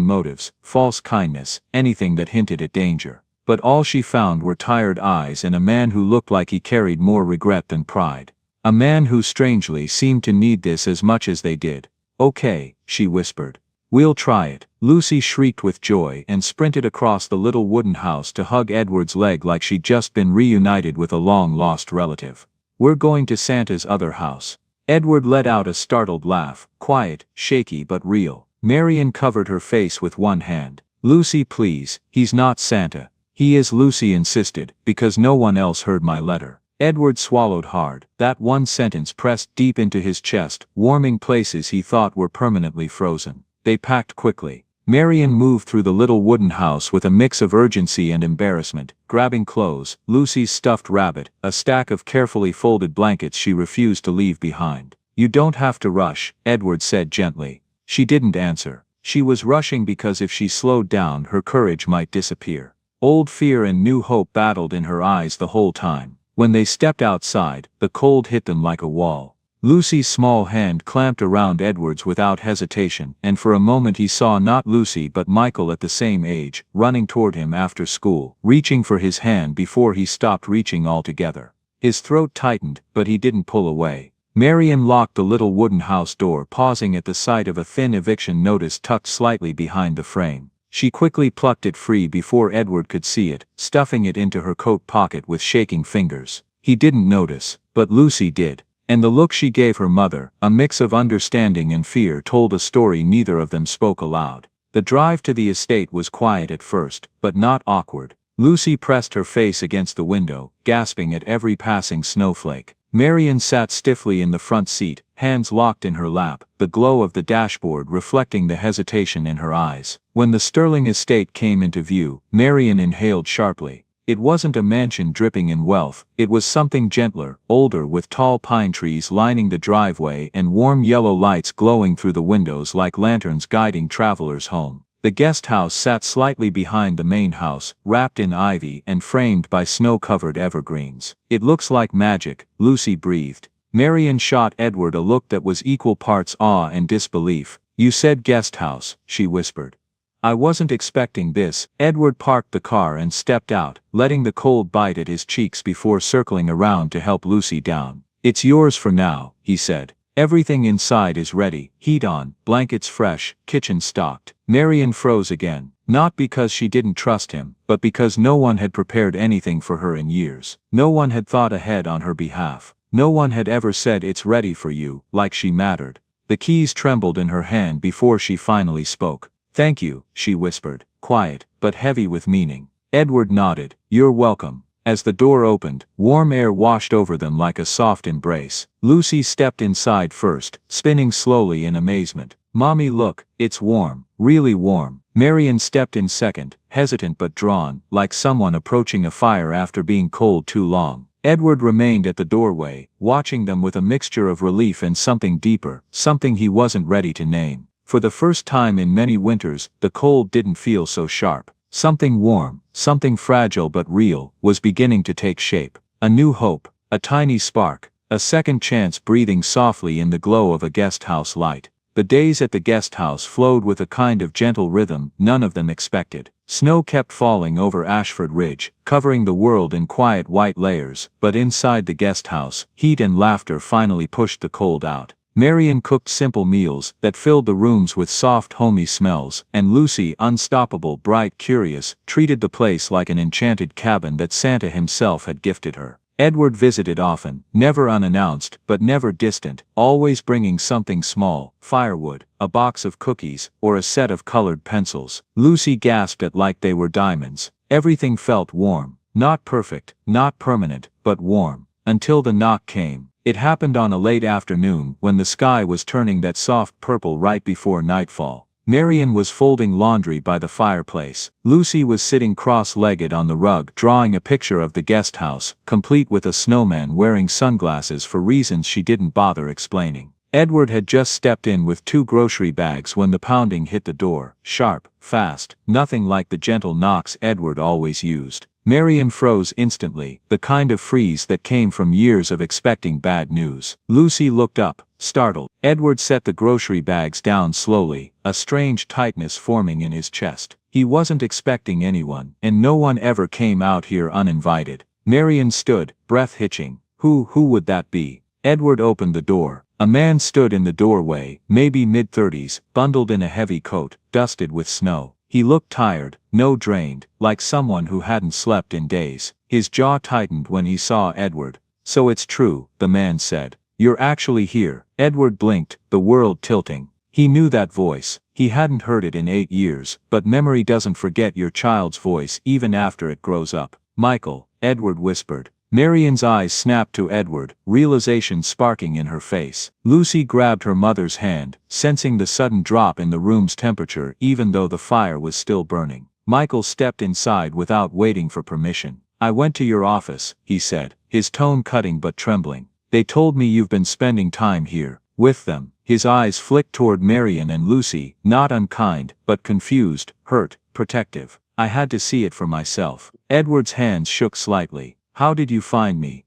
motives, false kindness, anything that hinted at danger. But all she found were tired eyes and a man who looked like he carried more regret than pride. A man who strangely seemed to need this as much as they did. "Okay," she whispered. "We'll try it." Lucy shrieked with joy and sprinted across the little wooden house to hug Edward's leg like she'd just been reunited with a long-lost relative. "We're going to Santa's other house." Edward let out a startled laugh, quiet, shaky but real. Marian covered her face with one hand. "Lucy, please, he's not Santa." "He is," Lucy insisted, "because no one else heard my letter." Edward swallowed hard. That one sentence pressed deep into his chest, warming places he thought were permanently frozen. They packed quickly. Marian moved through the little wooden house with a mix of urgency and embarrassment, grabbing clothes, Lucy's stuffed rabbit, a stack of carefully folded blankets she refused to leave behind. "You don't have to rush," Edward said gently. She didn't answer. She was rushing because if she slowed down her courage might disappear. Old fear and new hope battled in her eyes the whole time. When they stepped outside, the cold hit them like a wall. Lucy's small hand clamped around Edward's without hesitation, and for a moment he saw not Lucy but Michael at the same age, running toward him after school, reaching for his hand before he stopped reaching altogether. His throat tightened, but he didn't pull away. Marian locked the little wooden house door, pausing at the sight of a thin eviction notice tucked slightly behind the frame. She quickly plucked it free before Edward could see it, stuffing it into her coat pocket with shaking fingers. He didn't notice, but Lucy did. And the look she gave her mother, a mix of understanding and fear, told a story neither of them spoke aloud. The drive to the estate was quiet at first, but not awkward. Lucy pressed her face against the window, gasping at every passing snowflake. Marian sat stiffly in the front seat, hands locked in her lap, the glow of the dashboard reflecting the hesitation in her eyes. When the Sterling estate came into view, Marian inhaled sharply. It wasn't a mansion dripping in wealth, it was something gentler, older, with tall pine trees lining the driveway and warm yellow lights glowing through the windows like lanterns guiding travelers home. The guest house sat slightly behind the main house, wrapped in ivy and framed by snow-covered evergreens. "It looks like magic," Lucy breathed. Marian shot Edward a look that was equal parts awe and disbelief. "You said guest house," she whispered. "I wasn't expecting this." Edward parked the car and stepped out, letting the cold bite at his cheeks before circling around to help Lucy down. "It's yours for now," he said. "Everything inside is ready, heat on, blankets fresh, kitchen stocked." Marian froze again, not because she didn't trust him, but because no one had prepared anything for her in years. No one had thought ahead on her behalf. No one had ever said "it's ready for you," like she mattered. The keys trembled in her hand before she finally spoke. "Thank you," she whispered, quiet, but heavy with meaning. Edward nodded. "You're welcome." As the door opened, warm air washed over them like a soft embrace. Lucy stepped inside first, spinning slowly in amazement. "Mommy, look, it's warm, really warm." Marian stepped in second, hesitant but drawn, like someone approaching a fire after being cold too long. Edward remained at the doorway, watching them with a mixture of relief and something deeper, something he wasn't ready to name. For the first time in many winters, the cold didn't feel so sharp. Something warm, something fragile but real, was beginning to take shape. A new hope, a tiny spark, a second chance breathing softly in the glow of a guest house light. The days at the guest house flowed with a kind of gentle rhythm none of them expected. Snow kept falling over Ashford Ridge, covering the world in quiet white layers, but inside the guest house, heat and laughter finally pushed the cold out. Marian cooked simple meals that filled the rooms with soft homey smells, and Lucy, unstoppable, bright, curious, treated the place like an enchanted cabin that Santa himself had gifted her. Edward visited often, never unannounced, but never distant, always bringing something small, firewood, a box of cookies, or a set of colored pencils. Lucy gasped at like they were diamonds. Everything felt warm, not perfect, not permanent, but warm. Until the knock came. It happened on a late afternoon when the sky was turning that soft purple right before nightfall. Marian was folding laundry by the fireplace. Lucy was sitting cross-legged on the rug drawing a picture of the guest house, complete with a snowman wearing sunglasses for reasons she didn't bother explaining. Edward had just stepped in with 2 grocery bags when the pounding hit the door, sharp, fast, nothing like the gentle knocks Edward always used. Marian froze instantly, the kind of freeze that came from years of expecting bad news. Lucy looked up, startled. Edward set the grocery bags down slowly, a strange tightness forming in his chest. He wasn't expecting anyone, and no one ever came out here uninvited. Marian stood, breath hitching. Who would that be? Edward opened the door. A man stood in the doorway, maybe mid-30s, bundled in a heavy coat, dusted with snow. He looked tired, drained, like someone who hadn't slept in days. His jaw tightened when he saw Edward. "So it's true," the man said. "You're actually here." Edward blinked, the world tilting. He knew that voice. He hadn't heard it in 8 years, but memory doesn't forget your child's voice even after it grows up. "Michael," Edward whispered. Marian's eyes snapped to Edward, realization sparking in her face. Lucy grabbed her mother's hand, sensing the sudden drop in the room's temperature even though the fire was still burning. Michael stepped inside without waiting for permission. "I went to your office," he said, his tone cutting but trembling. "They told me you've been spending time here, with them." His eyes flicked toward Marian and Lucy, not unkind, but confused, hurt, protective. "I had to see it for myself." Edward's hands shook slightly. "How did you find me?"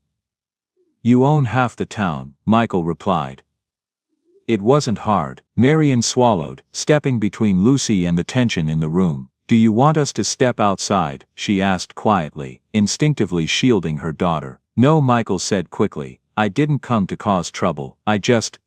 "You own half the town," Michael replied. It wasn't hard. Marian swallowed, stepping between Lucy and the tension in the room. "Do you want us to step outside?" she asked quietly, instinctively shielding her daughter. "No," Michael said quickly. "I didn't come to cause trouble.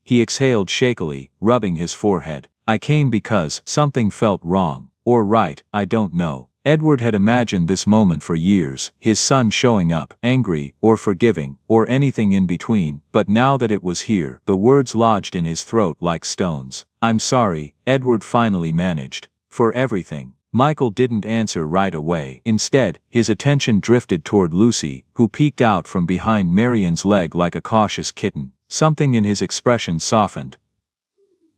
He exhaled shakily, rubbing his forehead. "I came because something felt wrong. Or right, I don't know." Edward had imagined this moment for years, his son showing up, angry, or forgiving, or anything in between, but now that it was here, the words lodged in his throat like stones. "I'm sorry," Edward finally managed. "For everything." Michael didn't answer right away. Instead, his attention drifted toward Lucy, who peeked out from behind Marian's leg like a cautious kitten. Something in his expression softened.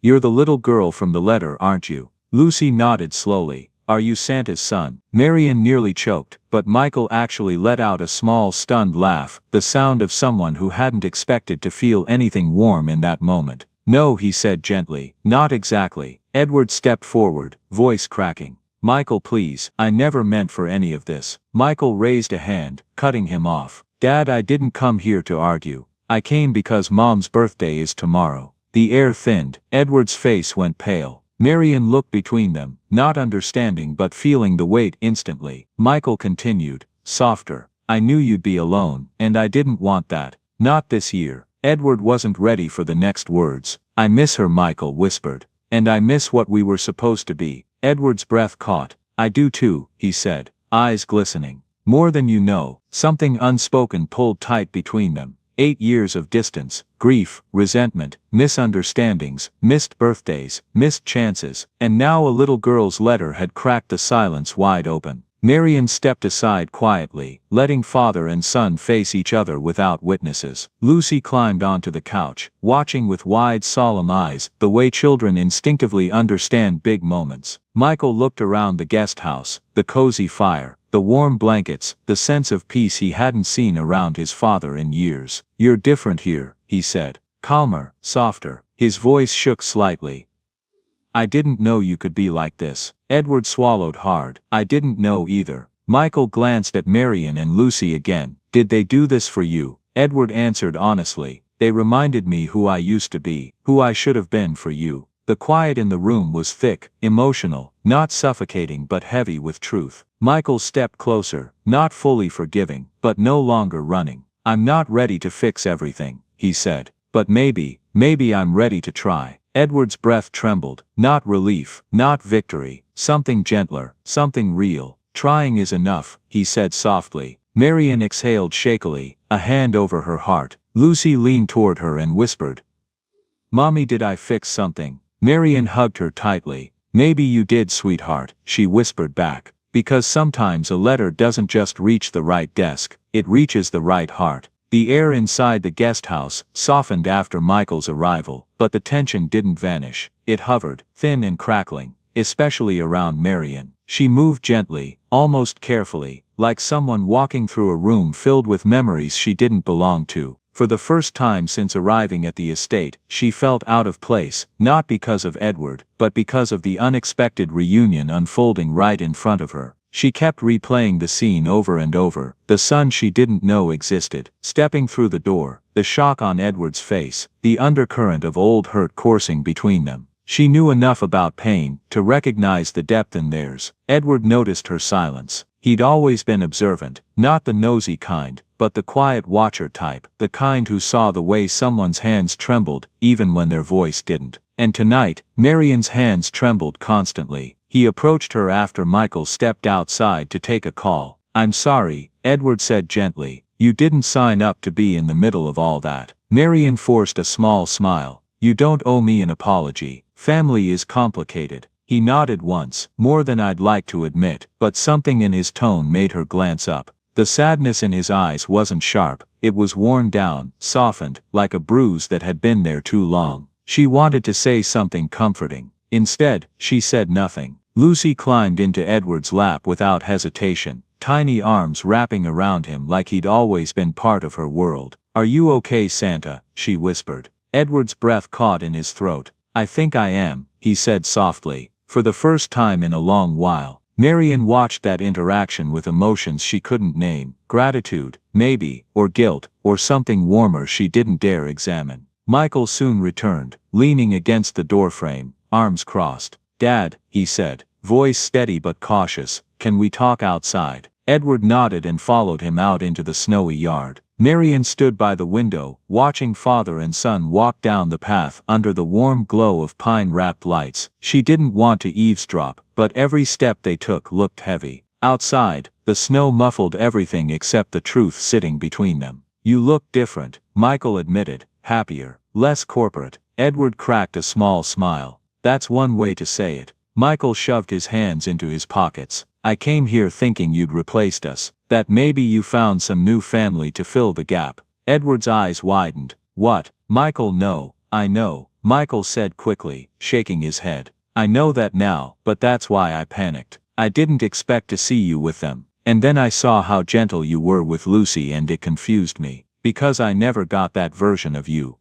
"You're the little girl from the letter, aren't you?" Lucy nodded slowly. "Are you Santa's son?" Marian nearly choked, but Michael actually let out a small stunned laugh, the sound of someone who hadn't expected to feel anything warm in that moment. "No," he said gently, "not exactly." Edward stepped forward, voice cracking. "Michael, please, I never meant for any of this." Michael raised a hand, cutting him off. "Dad, I didn't come here to argue. I came because Mom's birthday is tomorrow." The air thinned, Edward's face went pale. Marian looked between them, not understanding but feeling the weight instantly. Michael continued, softer. "I knew you'd be alone, and I didn't want that. Not this year." Edward wasn't ready for the next words. "I miss her," Michael whispered. "And I miss what we were supposed to be." Edward's breath caught. "I do too," he said, eyes glistening. "More than you know." Something unspoken pulled tight between them. 8 years of distance, grief, resentment, misunderstandings, missed birthdays, missed chances, and now a little girl's letter had cracked the silence wide open. Marian stepped aside quietly, letting father and son face each other without witnesses. Lucy climbed onto the couch, watching with wide, solemn eyes, the way children instinctively understand big moments. Michael looked around the guest house, the cozy fire, the warm blankets, the sense of peace he hadn't seen around his father in years. "You're different here," he said. Calmer, softer. His voice shook slightly. "I didn't know you could be like this." Edward swallowed hard. "I didn't know either." Michael glanced at Marian and Lucy again. "Did they do this for you?" Edward answered honestly. "They reminded me who I used to be, who I should have been for you." The quiet in the room was thick, emotional, not suffocating but heavy with truth. Michael stepped closer, not fully forgiving, but no longer running. "I'm not ready to fix everything," he said. "But maybe I'm ready to try." Edward's breath trembled, not relief, not victory, something gentler, something real. "Trying is enough," he said softly. Marian exhaled shakily, a hand over her heart. Lucy leaned toward her and whispered, "Mommy, did I fix something?" Marian hugged her tightly. "Maybe you did, sweetheart," she whispered back. "Because sometimes a letter doesn't just reach the right desk, it reaches the right heart." The air inside the guest house softened after Michael's arrival, but the tension didn't vanish. It hovered, thin and crackling, especially around Marian. She moved gently, almost carefully, like someone walking through a room filled with memories she didn't belong to. For the first time since arriving at the estate, she felt out of place, not because of Edward, but because of the unexpected reunion unfolding right in front of her. She kept replaying the scene over and over, the son she didn't know existed, stepping through the door, the shock on Edward's face, the undercurrent of old hurt coursing between them. She knew enough about pain to recognize the depth in theirs. Edward noticed her silence. He'd always been observant, not the nosy kind, but the quiet watcher type, the kind who saw the way someone's hands trembled, even when their voice didn't. And tonight, Marian's hands trembled constantly. He approached her after Michael stepped outside to take a call. "I'm sorry," Edward said gently. "You didn't sign up to be in the middle of all that." Marian forced a small smile. "You don't owe me an apology. Family is complicated." He nodded once, more than I'd like to admit, but something in his tone made her glance up. The sadness in his eyes wasn't sharp, it was worn down, softened, like a bruise that had been there too long. She wanted to say something comforting. Instead, she said nothing. Lucy climbed into Edward's lap without hesitation, tiny arms wrapping around him like he'd always been part of her world. "Are you okay, Santa?" she whispered. Edward's breath caught in his throat. "I think I am," he said softly. For the first time in a long while, Marian watched that interaction with emotions she couldn't name. Gratitude, maybe, or guilt, or something warmer she didn't dare examine. Michael soon returned, leaning against the doorframe, arms crossed. "Dad," he said, voice steady but cautious, "can we talk outside?" Edward nodded and followed him out into the snowy yard. Marian stood by the window, watching father and son walk down the path under the warm glow of pine-wrapped lights. She didn't want to eavesdrop, but every step they took looked heavy. Outside, the snow muffled everything except the truth sitting between them. "You look different," Michael admitted, happier, less corporate. Edward cracked a small smile. "That's one way to say it." Michael shoved his hands into his pockets. "I came here thinking you'd replaced us, that maybe you found some new family to fill the gap." Edward's eyes widened. "What?" "Michael, no, I know," Michael said quickly, shaking his head. "I know that now, but that's why I panicked. I didn't expect to see you with them. And then I saw how gentle you were with Lucy and it confused me, because I never got that version of you."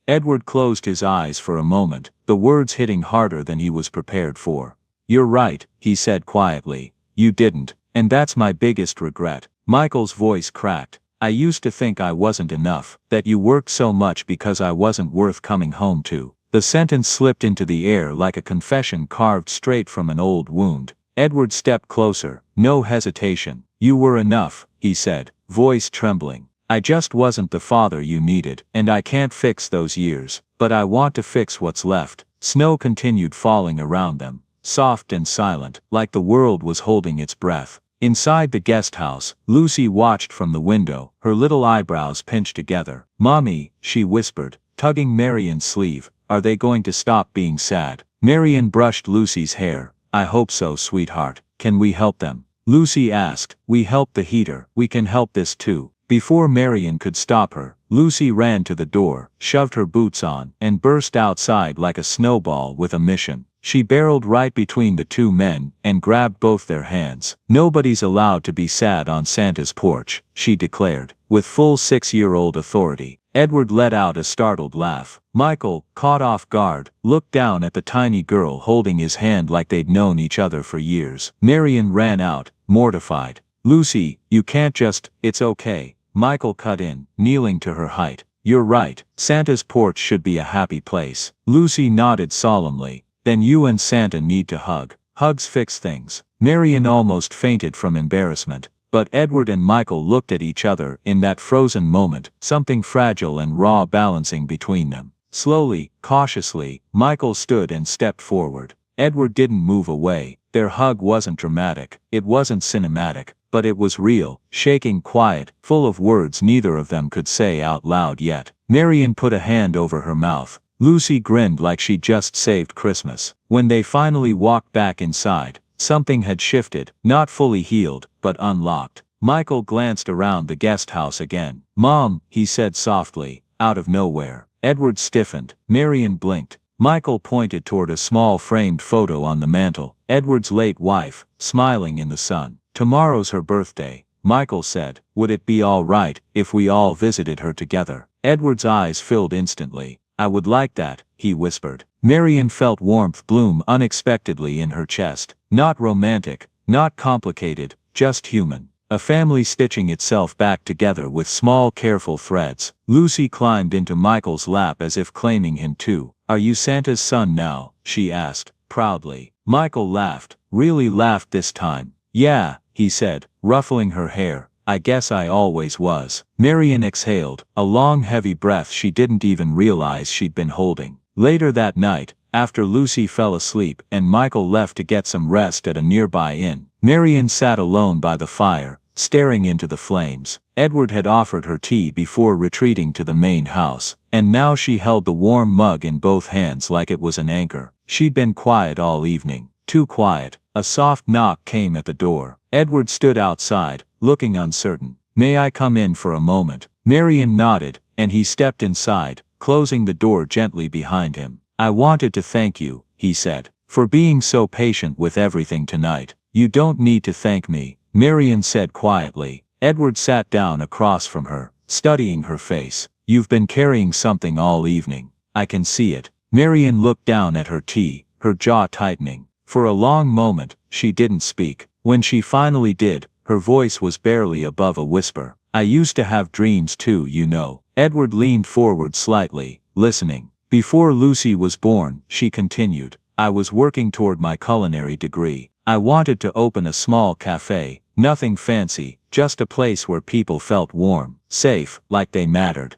Edward closed his eyes for a moment, the words hitting harder than he was prepared for. "You're right," he said quietly. "You didn't, and that's my biggest regret." Michael's voice cracked. "I used to think I wasn't enough, that you worked so much because I wasn't worth coming home to." The sentence slipped into the air like a confession carved straight from an old wound. Edward stepped closer, no hesitation. "You were enough," he said, voice trembling. "I just wasn't the father you needed, and I can't fix those years, but I want to fix what's left." Snow continued falling around them, soft and silent, like the world was holding its breath. Inside the guest house, Lucy watched from the window, her little eyebrows pinched together. "Mommy," she whispered, tugging Marian's sleeve, "are they going to stop being sad?" Marian brushed Lucy's hair. "I hope so, sweetheart. Can we help them?" Lucy asked. "We helped the heater. We can help this too." Before Marian could stop her, Lucy ran to the door, shoved her boots on, and burst outside like a snowball with a mission. She barreled right between the two men and grabbed both their hands. "Nobody's allowed to be sad on Santa's porch," she declared, with full 6-year-old authority. Edward let out a startled laugh. Michael, caught off guard, looked down at the tiny girl holding his hand like they'd known each other for years. Marian ran out, mortified. "Lucy, you can't just..." "It's okay," Michael cut in, kneeling to her height. You're right, Santa's porch should be a happy place. Lucy nodded solemnly. Then you and Santa need to hug. Hugs fix things. Marian almost fainted from embarrassment. But Edward and Michael looked at each other in that frozen moment, something fragile and raw balancing between them. Slowly, cautiously, Michael stood and stepped forward. Edward didn't move away. Their hug wasn't dramatic, it wasn't cinematic, but it was real, shaking, quiet, full of words neither of them could say out loud yet. Marian put a hand over her mouth. Lucy grinned like she'd just saved Christmas. When they finally walked back inside, something had shifted, not fully healed, but unlocked. Michael glanced around the guest house again. "Mom," he said softly, out of nowhere. Edward stiffened. Marian blinked. Michael pointed toward a small framed photo on the mantel. Edward's late wife, smiling in the sun. "Tomorrow's her birthday," Michael said. "Would it be all right if we all visited her together?" Edward's eyes filled instantly. "I would like that," he whispered. Marian felt warmth bloom unexpectedly in her chest. Not romantic, not complicated, just human. A family stitching itself back together with small careful threads. Lucy climbed into Michael's lap as if claiming him too. "Are you Santa's son now?" she asked, proudly. Michael laughed, really laughed this time. "Yeah," he said, ruffling her hair. "I guess I always was." Marian exhaled, a long heavy breath she didn't even realize she'd been holding. Later that night, after Lucy fell asleep and Michael left to get some rest at a nearby inn, Marian sat alone by the fire, staring into the flames. Edward had offered her tea before retreating to the main house, and now she held the warm mug in both hands like it was an anchor. She'd been quiet all evening, too quiet. A soft knock came at the door. Edward stood outside, looking uncertain. "May I come in for a moment?" Marian nodded, and he stepped inside, closing the door gently behind him. "I wanted to thank you," he said, "for being so patient with everything tonight." "You don't need to thank me," Marian said quietly. Edward sat down across from her, studying her face. "You've been carrying something all evening. I can see it." Marian looked down at her tea, her jaw tightening. For a long moment, she didn't speak. When she finally did, her voice was barely above a whisper. "I used to have dreams too, you know." Edward leaned forward slightly, listening. "Before Lucy was born," she continued, "I was working toward my culinary degree. I wanted to open a small cafe, nothing fancy, just a place where people felt warm, safe, like they mattered."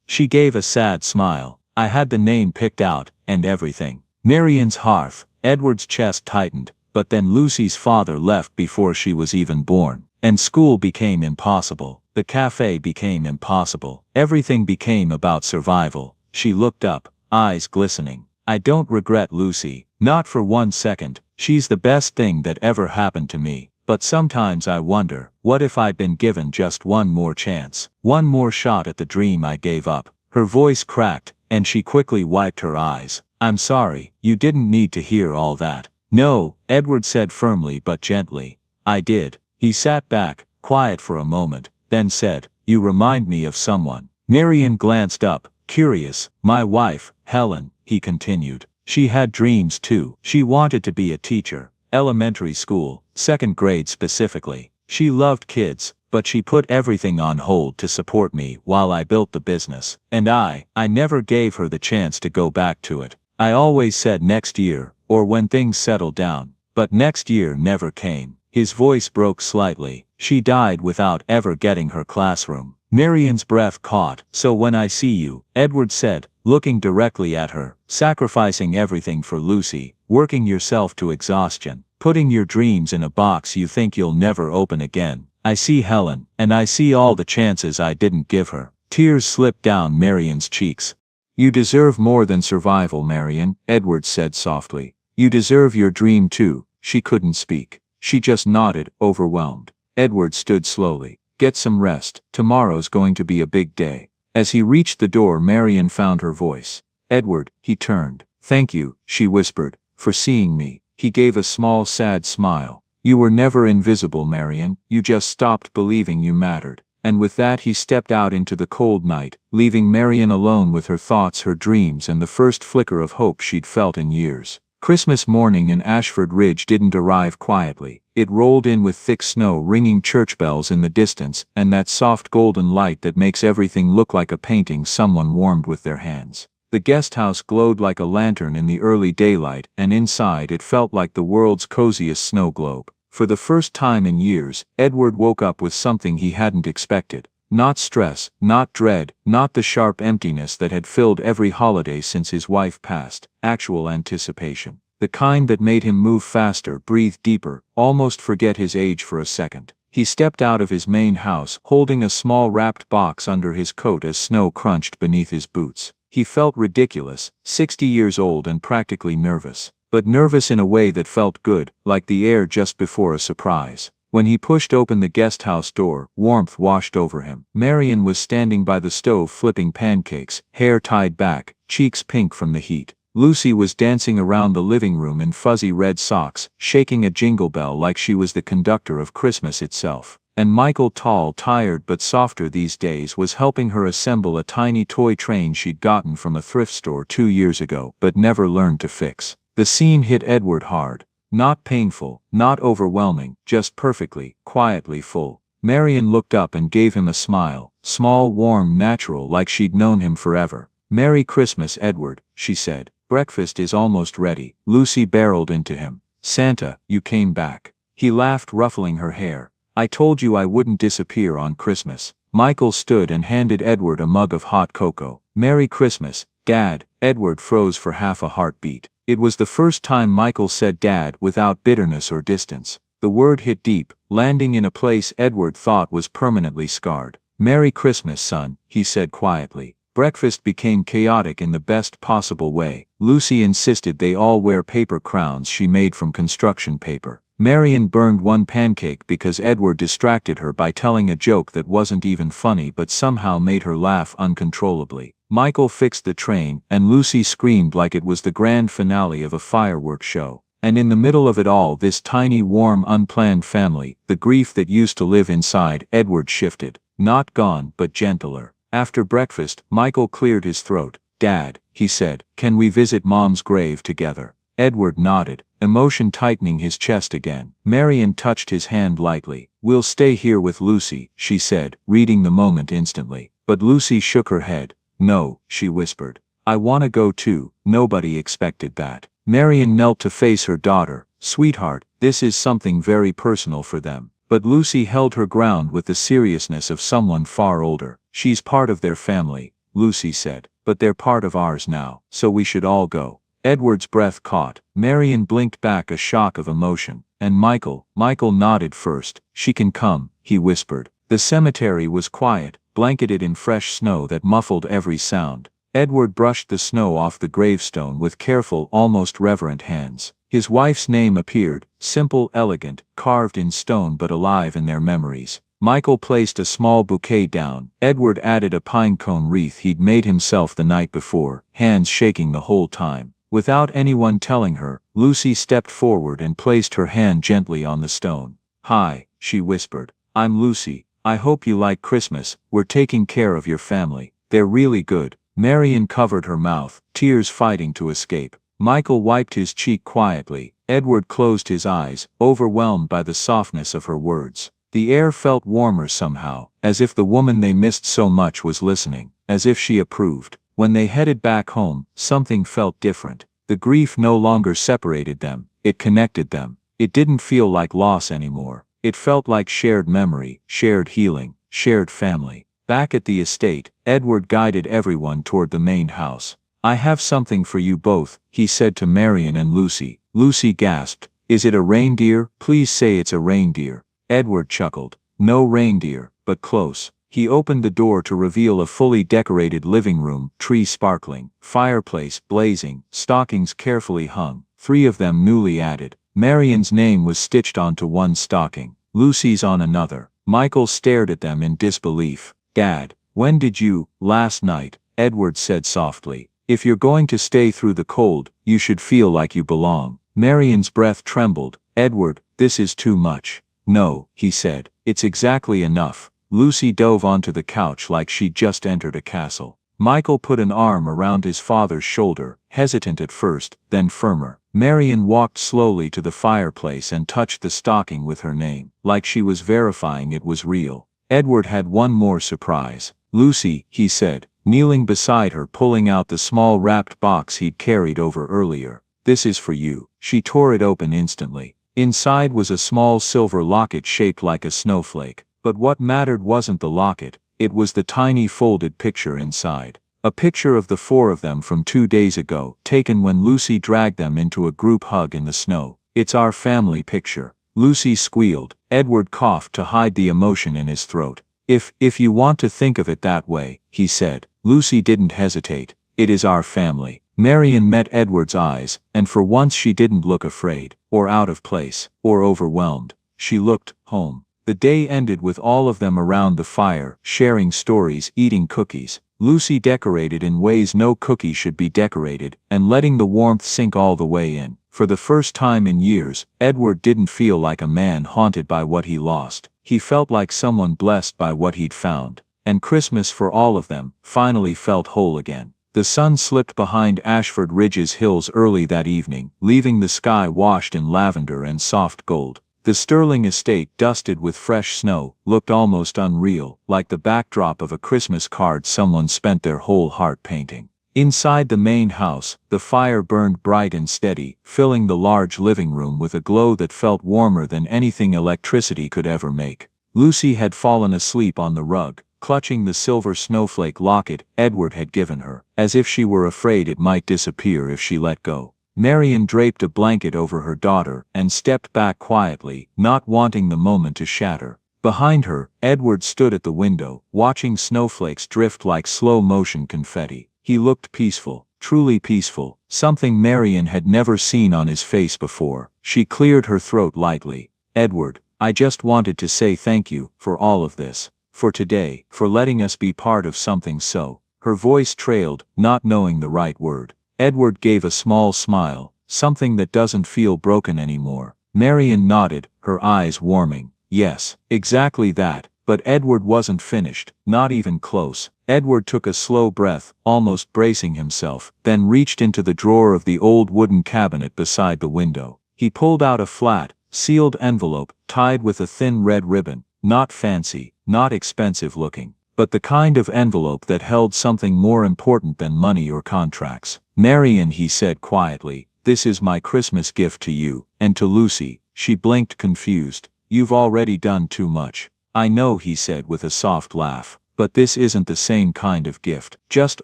She gave a sad smile. "I had the name picked out, and everything." Marian's hearth. Edward's chest tightened, but then Lucy's father left before she was even born, and school became impossible. The cafe became impossible. Everything became about survival. She looked up, eyes glistening. "I don't regret Lucy, not for 1 second. She's the best thing that ever happened to me. But sometimes I wonder, what if I'd been given just one more chance, one more shot at the dream I gave up?" Her voice cracked, and she quickly wiped her eyes. "I'm sorry, you didn't need to hear all that." "No," Edward said firmly but gently. "I did." He sat back, quiet for a moment, then said, "You remind me of someone." Marian glanced up, curious. "My wife, Helen," he continued. "She had dreams too. She wanted to be a teacher. Elementary school, 2nd grade specifically. She loved kids, but she put everything on hold to support me while I built the business. And I never gave her the chance to go back to it. I always said next year, or when things settled down. But next year never came." His voice broke slightly. "She died without ever getting her classroom." Marian's breath caught. "So when I see you," Edward said, looking directly at her, "sacrificing everything for Lucy, working yourself to exhaustion, putting your dreams in a box you think you'll never open again. I see Helen, and I see all the chances I didn't give her." Tears slipped down Marian's cheeks. "You deserve more than survival, Marian," Edward said softly. "You deserve your dream too." She couldn't speak. She just nodded, overwhelmed. Edward stood slowly. "Get some rest. Tomorrow's going to be a big day." As he reached the door, Marian found her voice. "Edward," he turned. "Thank you," she whispered, "for seeing me." He gave a small sad smile. "You were never invisible, Marian. You just stopped believing you mattered." And with that he stepped out into the cold night, leaving Marian alone with her thoughts, her dreams, and the first flicker of hope she'd felt in years. Christmas morning in Ashford Ridge didn't arrive quietly. It rolled in with thick snow, ringing church bells in the distance, and that soft golden light that makes everything look like a painting someone warmed with their hands. The guest house glowed like a lantern in the early daylight, and inside it felt like the world's coziest snow globe. For the first time in years, Edward woke up with something he hadn't expected. Not stress, not dread, not the sharp emptiness that had filled every holiday since his wife passed. Actual anticipation. The kind that made him move faster, breathe deeper, almost forget his age for a second. He stepped out of his main house, holding a small wrapped box under his coat as snow crunched beneath his boots. He felt ridiculous, 60 years old and practically nervous. But nervous in a way that felt good, like the air just before a surprise. When he pushed open the guest house door, warmth washed over him. Marion was standing by the stove flipping pancakes, hair tied back, cheeks pink from the heat. Lucy was dancing around the living room in fuzzy red socks, shaking a jingle bell like she was the conductor of Christmas itself. And Michael, tall, tired but softer these days, was helping her assemble a tiny toy train she'd gotten from a thrift store 2 years ago but never learned to fix. The scene hit Edward hard. Not painful, not overwhelming, just perfectly, quietly full. Marion looked up and gave him a smile, small, warm, natural, like she'd known him forever. "Merry Christmas, Edward," she said. "Breakfast is almost ready." Lucy barreled into him. "Santa, you came back." He laughed, ruffling her hair. "I told you I wouldn't disappear on Christmas." Michael stood and handed Edward a mug of hot cocoa. "Merry Christmas, Dad." Edward froze for half a heartbeat. It was the first time Michael said Dad without bitterness or distance. The word hit deep, landing in a place Edward thought was permanently scarred. "Merry Christmas, son," he said quietly. Breakfast became chaotic in the best possible way. Lucy insisted they all wear paper crowns she made from construction paper. Marion burned one pancake because Edward distracted her by telling a joke that wasn't even funny but somehow made her laugh uncontrollably. Michael fixed the train, and Lucy screamed like it was the grand finale of a fireworks show. And in the middle of it all, this tiny, warm, unplanned family, the grief that used to live inside Edward shifted. Not gone, but gentler. After breakfast, Michael cleared his throat. "Dad," he said, "can we visit Mom's grave together?" Edward nodded, emotion tightening his chest again. Marion touched his hand lightly. "We'll stay here with Lucy," she said, reading the moment instantly. But Lucy shook her head. "No," she whispered. "I want to go too." Nobody expected that. Marion knelt to face her daughter. "Sweetheart, this is something very personal for them." But Lucy held her ground with the seriousness of someone far older. "She's part of their family," Lucy said. "But they're part of ours now, so we should all go." Edward's breath caught. Marion blinked back a shock of emotion. "And Michael?" Michael nodded first. "She can come," he whispered. The cemetery was quiet, blanketed in fresh snow that muffled every sound. Edward brushed the snow off the gravestone with careful, almost reverent hands. His wife's name appeared, simple, elegant, carved in stone but alive in their memories. Michael placed a small bouquet down. Edward added a pine cone wreath he'd made himself the night before, hands shaking the whole time. Without anyone telling her, Lucy stepped forward and placed her hand gently on the stone. "Hi," she whispered. "I'm Lucy. I hope you like Christmas. We're taking care of your family. They're really good." Marion covered her mouth, tears fighting to escape. Michael wiped his cheek quietly. Edward closed his eyes, overwhelmed by the softness of her words. The air felt warmer somehow, as if the woman they missed so much was listening, as if she approved. When they headed back home, something felt different. The grief no longer separated them, it connected them. It didn't feel like loss anymore. It felt like shared memory, shared healing, shared family. Back at the estate, Edward guided everyone toward the main house. "I have something for you both," he said to Marion and Lucy. Lucy gasped. "Is it a reindeer? Please say it's a reindeer." Edward chuckled. "No reindeer, but close." He opened the door to reveal a fully decorated living room, tree sparkling, fireplace blazing, stockings carefully hung, 3 of them newly added. Marion's name was stitched onto one stocking, Lucy's on another. Michael stared at them in disbelief. "Dad, when did you?" "Last night," Edward said softly. "If you're going to stay through the cold, you should feel like you belong." Marion's breath trembled. "Edward, this is too much." "No," he said. "It's exactly enough." Lucy dove onto the couch like she'd just entered a castle. Michael put an arm around his father's shoulder, hesitant at first, then firmer. Marian walked slowly to the fireplace and touched the stocking with her name, like she was verifying it was real. Edward had one more surprise. "Lucy," he said, kneeling beside her, pulling out the small wrapped box he'd carried over earlier. "This is for you." She tore it open instantly. Inside was a small silver locket shaped like a snowflake. But what mattered wasn't the locket, it was the tiny folded picture inside. A picture of the four of them from 2 days ago, taken when Lucy dragged them into a group hug in the snow. "It's our family picture." Lucy squealed. Edward coughed to hide the emotion in his throat. If you want to think of it that way," he said. Lucy didn't hesitate. "It is our family." Marian met Edward's eyes, and for once she didn't look afraid, or out of place, or overwhelmed. She looked home. The day ended with all of them around the fire, sharing stories, eating cookies. Lucy decorated in ways no cookie should be decorated, and letting the warmth sink all the way in. For the first time in years, Edward didn't feel like a man haunted by what he lost. He felt like someone blessed by what he'd found. And Christmas for all of them finally felt whole again. The sun slipped behind Ashford Ridge's hills early that evening, leaving the sky washed in lavender and soft gold. The Sterling estate, dusted with fresh snow, looked almost unreal, like the backdrop of a Christmas card someone spent their whole heart painting. Inside the main house, the fire burned bright and steady, filling the large living room with a glow that felt warmer than anything electricity could ever make. Lucy had fallen asleep on the rug, clutching the silver snowflake locket Edward had given her, as if she were afraid it might disappear if she let go. Marian draped a blanket over her daughter and stepped back quietly, not wanting the moment to shatter. Behind her, Edward stood at the window, watching snowflakes drift like slow-motion confetti. He looked peaceful, truly peaceful, something Marian had never seen on his face before. She cleared her throat lightly. "Edward, I just wanted to say thank you for all of this. For today, for letting us be part of something so." Her voice trailed, not knowing the right word. Edward gave a small smile, "Something that doesn't feel broken anymore." Marian nodded, her eyes warming. "Yes, exactly that." But Edward wasn't finished, not even close. Edward took a slow breath, almost bracing himself, then reached into the drawer of the old wooden cabinet beside the window. He pulled out a flat, sealed envelope, tied with a thin red ribbon. Not fancy, not expensive looking, but the kind of envelope that held something more important than money or contracts. "Marian," he said quietly, "this is my Christmas gift to you, and to Lucy." She blinked confused. "You've already done too much." "I know," he said with a soft laugh, "but this isn't the same kind of gift. Just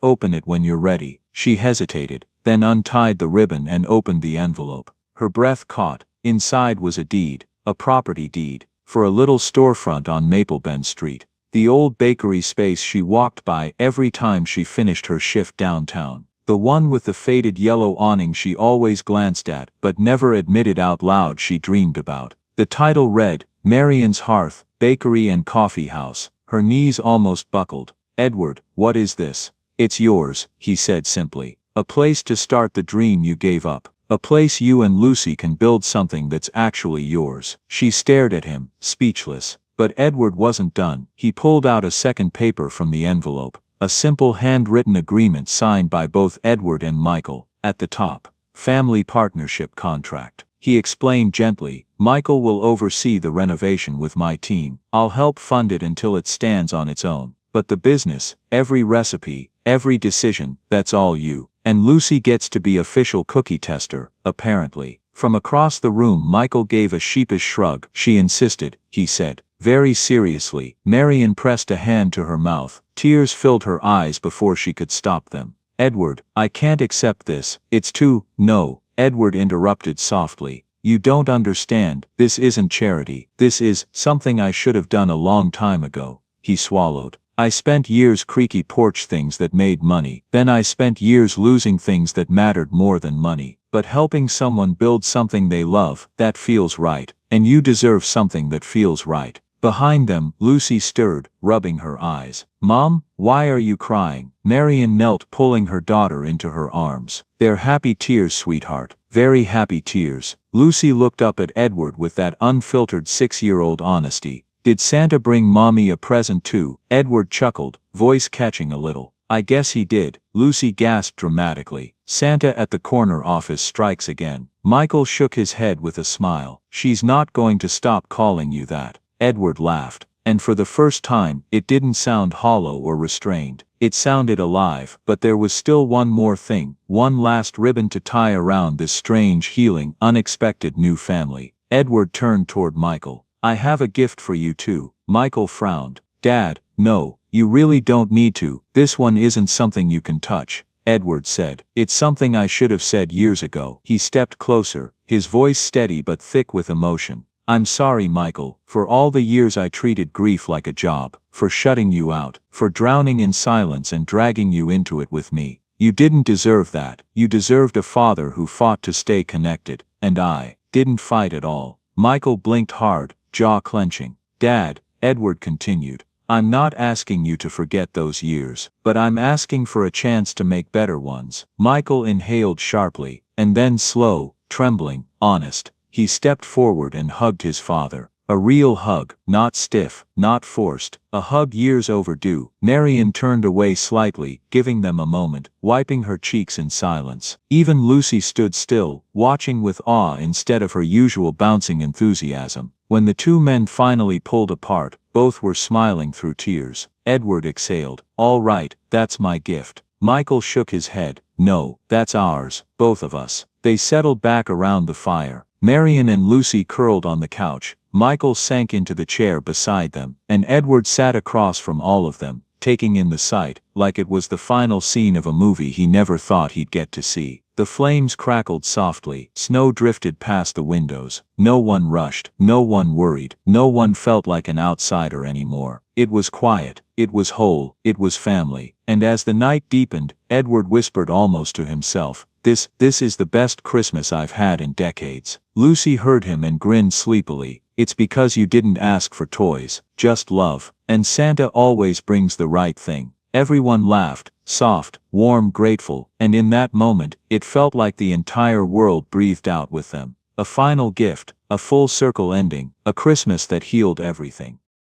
open it when you're ready." She hesitated, then untied the ribbon and opened the envelope. Her breath caught. Inside was a deed, a property deed, for a little storefront on Maple Bend Street. The old bakery space she walked by every time she finished her shift downtown. The one with the faded yellow awning she always glanced at but never admitted out loud she dreamed about. The title read, Marian's Hearth, Bakery and Coffee House. Her knees almost buckled. "Edward, what is this?" "It's yours," he said simply. "A place to start the dream you gave up. A place you and Lucy can build something that's actually yours." She stared at him, speechless. But Edward wasn't done. He pulled out a second paper from the envelope. A simple handwritten agreement signed by both Edward and Michael. At the top, family partnership contract. He explained gently, "Michael will oversee the renovation with my team. I'll help fund it until it stands on its own. But the business, every recipe, every decision, that's all you. And Lucy gets to be official cookie tester, apparently." From across the room Michael gave a sheepish shrug. "She insisted," he said, very seriously. Marian pressed a hand to her mouth. Tears filled her eyes before she could stop them. "Edward, I can't accept this. It's too—" "No," Edward interrupted softly. "You don't understand. This isn't charity. This is something I should have done a long time ago." He swallowed. "I spent years creaky porch things that made money. Then I spent years losing things that mattered more than money. But helping someone build something they love, that feels right. And you deserve something that feels right." Behind them, Lucy stirred, rubbing her eyes. "Mom, why are you crying?" Marian knelt, pulling her daughter into her arms. "They're happy tears, sweetheart. Very happy tears." Lucy looked up at Edward with that unfiltered 6-year-old honesty. "Did Santa bring Mommy a present too?" Edward chuckled, voice catching a little. I guess he did, Lucy gasped dramatically. Santa at the corner office strikes again. Michael shook his head with a smile. She's not going to stop calling you that. Edward laughed. And for the first time, it didn't sound hollow or restrained. It sounded alive, but there was still one more thing, one last ribbon to tie around this strange, healing, unexpected new family. Edward turned toward Michael. I have a gift for you too. Michael frowned. Dad, no, you really don't need to. This one isn't something you can touch, Edward said. It's something I should have said years ago. He stepped closer, his voice steady but thick with emotion. I'm sorry, Michael, for all the years I treated grief like a job, for shutting you out, for drowning in silence and dragging you into it with me. You didn't deserve that. You deserved a father who fought to stay connected, and I didn't fight at all. Michael blinked hard, jaw clenching. Dad, Edward continued, I'm not asking you to forget those years, but I'm asking for a chance to make better ones. Michael inhaled sharply, and then slow, trembling, honest. He stepped forward and hugged his father. A real hug, not stiff, not forced, a hug years overdue. Marian turned away slightly, giving them a moment, wiping her cheeks in silence. Even Lucy stood still, watching with awe instead of her usual bouncing enthusiasm. When the two men finally pulled apart, both were smiling through tears. Edward exhaled. All right, that's my gift. Michael shook his head. No, that's ours, both of us. They settled back around the fire. Marian and Lucy curled on the couch. Michael sank into the chair beside them, and Edward sat across from all of them, taking in the sight, like it was the final scene of a movie he never thought he'd get to see. The flames crackled softly, snow drifted past the windows. No one rushed, no one worried, no one felt like an outsider anymore. It was quiet, it was whole, it was family. And as the night deepened, Edward whispered almost to himself, This is the best Christmas I've had in decades. Lucy heard him and grinned sleepily. It's because you didn't ask for toys, just love. And Santa always brings the right thing. Everyone laughed, soft, warm, grateful, and in that moment, it felt like the entire world breathed out with them. A final gift, a full circle ending, a Christmas that healed everything.